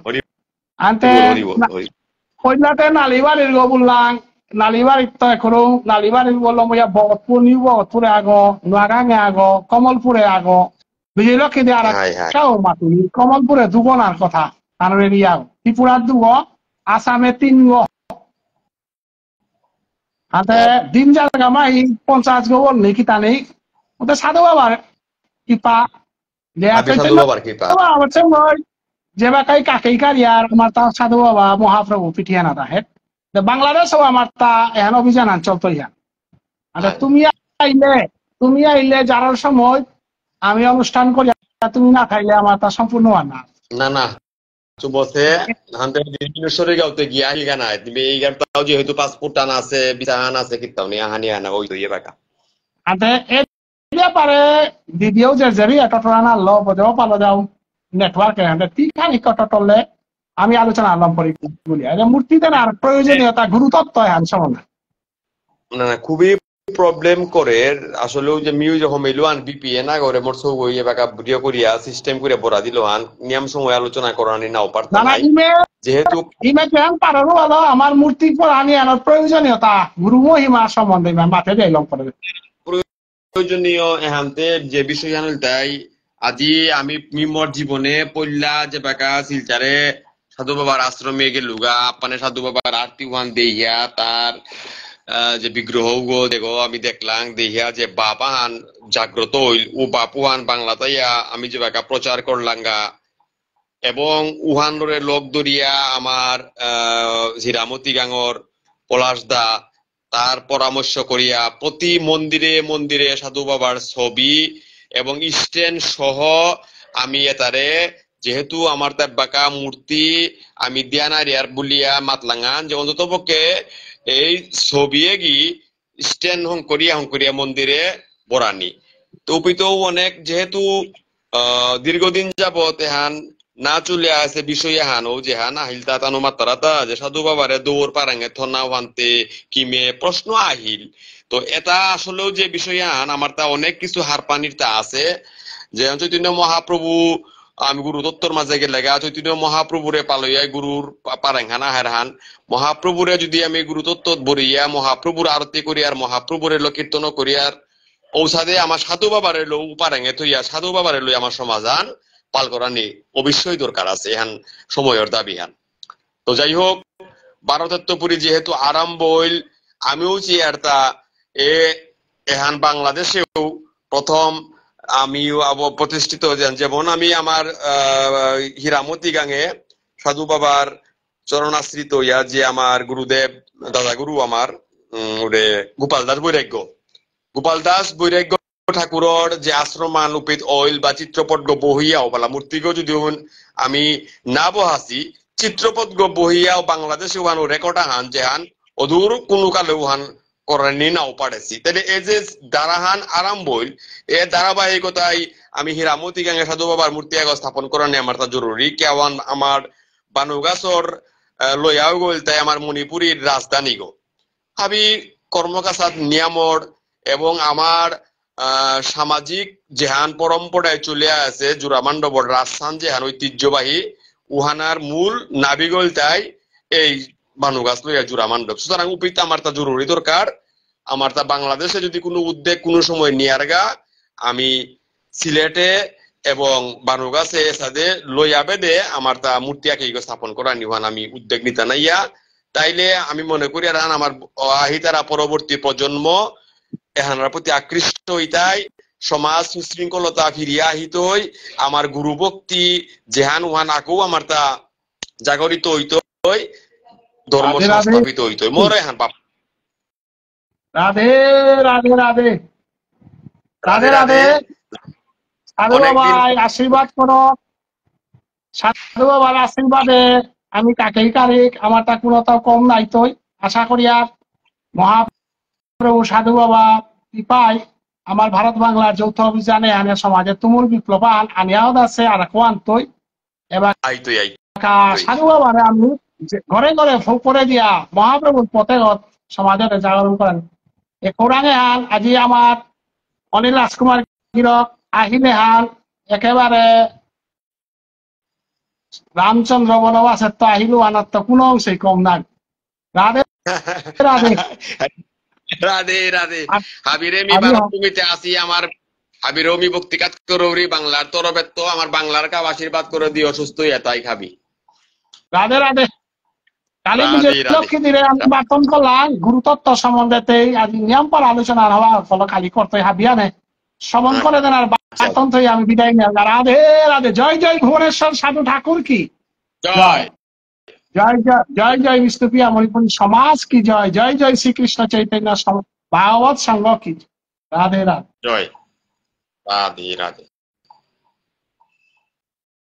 আনতে কইলাতে নালিবাড়ির গো বললাম নালিবাড়ির তো এখন নালিবাড়ির বললো মইয়া বগতপুর নিউ বগতপুরে আগো নোয়াগাঙে আগো কমলপুরে আগো বুঝিল কি দিয়ে আর মাতি কমলপুরে দুগনার কথা ত্রিপুরার দুগ আসামে 3 গো হাতে দিন জায়গা মাই 50 গো বল নাকি তা নেই ওটা সাধু বাবার কৃপা যে যে বাকাই কাকেই কারিয়ার আমার তা সাধু বাবা মহাপ্রভু পিঠিয়া না তাহে বাংলাদেশও আমার তা এখন অভিযান চলতো ইহান আচ্ছা তুমি আইলে যারার সময় আমি অনুষ্ঠান করি তুমি না খাইলে আমার তা সম্পূর্ণ হয় না না না বসে হান্তে দিনেশ্বরে গাওতে গিয়া হিগা নাই তুমি এই গাটাও যেহেতু পাসপোর্ট টান আছে ভিসা আন আছে কিতাও নি হানি আনা ওই তো বাকা আতে এ পারে দিদিও যে জরি টটরানা ল বজাও পালো যাও নেটওয়ার্ক এন্ড তিখানি টটলে আমি আলোচনা আলাম করি বলি আরে মূর্তিতে আর প্রয়োজনীয়তা গুরুত্ব হ্যান সম্বন্ধে না না খুবই প্রবলেম করে আসলে যে মিউজিক হমেইলো আন বিপিএন আগরে মোর সব হইয়ে বাকা ভিডিও করিয়া সিস্টেম করে বড়া দিল আন নিয়ম সময় আলোচনা করানি নাও পারতা নাই যেহেতু ইমে কেন পারো হলো আমার মূর্তি পরানি আনার প্রয়োজনীয়তা গুরু মহিমা সম্বন্ধে মাথা দিলাম করে প্রয়োজনীয় এহান্তে যে বিষয় জানল তাই আজি আমি মিমর জীবনে পল্লা যে বাকা শিলচারে সাধু বাবার আশ্রমে গেলুগা আপানে সাধু বাবার আরতি ওয়ান দেইয়া তার যে বিগ্রহ গো দেখো আমি দেখলাম দেখিয়া যে বাবাহান জাগ্রত হইল ও বাপুহান বাংলাতাইয়া আমি যে বাকা প্রচার করলাম গা এবং উহানরে লোক দরিয়া আমার হিরামতি গাঙর পলাশ দা তার পরামর্শ করিয়া প্রতি মন্দিরে মন্দিরে সাধু বাবার ছবি এবং স্ট্যান্ড সহ আমি এটারে যেহেতু আমার তার বাকা মূর্তি আমি দিয়ানারিয়ার বলিয়া মাতলাঙ্গান যে অন্তত পক্ষে এই ছবি গি স্ট্যান্ড হংকরিয়া মন্দিরে বরানি তো অনেক যেহেতু দীর্ঘদিন যাবত এহান না চলে আসে বিষয় এহানো যে হান আহিল তানো মাত্রাতা যে সাধু বাবারে দৌড় পারাঙ্গে থনা হানতে কিমে প্রশ্ন আহিল তো এটা আসলেও যে বিষয় আন আমার তা অনেক কিছু হার পানির তা আছে যে চৈতন্য মহাপ্রভু আমি গুরু দত্তর মাঝে গেলে গা চৈতন্য মহাপ্রভুরে পালইয়া গুরুর পারাঙ্গানা হারহান মহাপ্রভুরে যদি আমি গুরু দত্ত বরিয়া মহাপ্রভুর আরতি করি আর মহাপ্রভুরে কীর্তন করি আর ঔষধে আমার সাধু বাবারে লো পারাঙ্গে থইয়া সাধু বাবারে লই আমার সমাধান পাল করা নেই অবশ্যই দরকার আছে এহান সময়ের দাবি হান তো যাই হোক ভারতের যেহেতু আরাম বইল আমিও চেয়ারতা এহান বাংলাদেশেও প্রথম আমিও প্রতিষ্ঠিত যেমন আমি আমার হীরামতি গাঙে সাধু বাবার চরণাশ্রিত ইয়া যে আমার গুরুদেব দাদা গুরু আমার গোপাল দাস বৈরাগ্য ঠাকুরর যে আশ্রমান উপিত অইল বা চিত্রপট গো বহিয়াও পালা মূর্তিগো যদি আমি না বহাসি চিত্রপট গো বহিয়াও বাংলাদেশে ওহান রেকর্ড আহান যেহান অদূর কোনো কালে ওহান করেনি নাও পারেছি তাহলে এই যে দারাহান আরাম বইল এ ধারাবাহিকতায় আমি হীরামতি গাঙ্গে সাধু বাবার মূর্তি আগে স্থাপন করা নিয়ে আমার তা জরুরি কেওয়ান আমার বানুগাছর লয়াও গইল তাই আমার মণিপুরীর রাজধানী গো আমি কর্মকাছাত নিয়ামর এবং আমার সামাজিক যেহান পরম্পরায় চলে আছে জোড়ামান্ডবর রাজস্থান যেহান ঐতিহ্যবাহী উহানার মূল নাবিগল তাই এই বানুগাছ লইয়া জোড়ামান্ডব সুতরাং উপিতে আমার তা জরুরি দরকার আমার তা বাংলাদেশে যদি কোনো উদ্যোগ কোনো সময় নিয়ারগা আমি সিলেটে এবং বানুগাছে সাথে লইয়া বেদে আমার তা মূর্তি আঁকি স্থাপন করা নিহান আমি উদ্যোগ নিতে নাইয়া তাইলে আমি মনে করি আর আমার আহিতারা পরবর্তী প্রজন্ম এহানার প্রতি আকৃষ্ট হইতাই সমাজ সুশৃঙ্খলতা ফিরিয়া আহিত হই আমার গুরু ভক্তি যেহান উহান আকো আমার তা জাগরিত হইত হই ধর্ম সংস্থাপিত হইত হই মোর এহান বাপ রাধে রাধে রাধে রাধে রাধে সাধু বাবাই আশীর্বাদ করো সাধু বাবার আশীর্বাদে আমি কাকেই কারিক আমার তা কোনো তাও কম নাই তৈ আশা করি আর মহাপ্রভু সাধু বাবা কৃপায় আমার ভারত বাংলার যৌথ অভিযানে আনে সমাজে তুমুল বিপ্লব আনিয়াও আছে আর কোয়ান তৈ এবার সাধু বাবারে আমি ঘরে ঘরে ভোগ করে দিয়া মহাপ্রভুর পথে সমাজে জাগরণ করেন এ কোরআনে হাল আজি আমার অনিল রাজকুমার গিরক আহিলে হাল একেবারে রামচন্দ্র বনবাসের তো আহিলু আনার তো কোনো অংশেই কম নাই রাধে রাধে রাধে রাধে হাবিরে মি বারুমিতে আসি আমার হাবির মি ভক্তি কাজ করৌরি বাংলার তরবের তো আমার বাংলার কাব আশীর্বাদ করে দিও সুস্থ হইয়া তাই খাবি রাধে রাধে কালী পুজোর লক্ষ্মী দিনে আমি বার্তন করলাম গুরুতত্ত্ব সম্বন্ধে আজ নিয়ম পর আলোচনা হওয়া ফলো খালি করতে হাবিয়ানে শ্রবণ করে দেন আর বার্তন থেকে আমি বিদায় নিয়ে রাধে রাধে জয় জয় ভুবনেশ্বর সাধু ঠাকুর কি জয় জয় জয় জয় জয় বিষ্ণুপ্রিয়া মণিপুরী সমাজ কি জয় জয় জয় শ্রীকৃষ্ণ চৈতন্য ভাগবত সংঘ কি রাধে রাধে জয় রাধে রাধে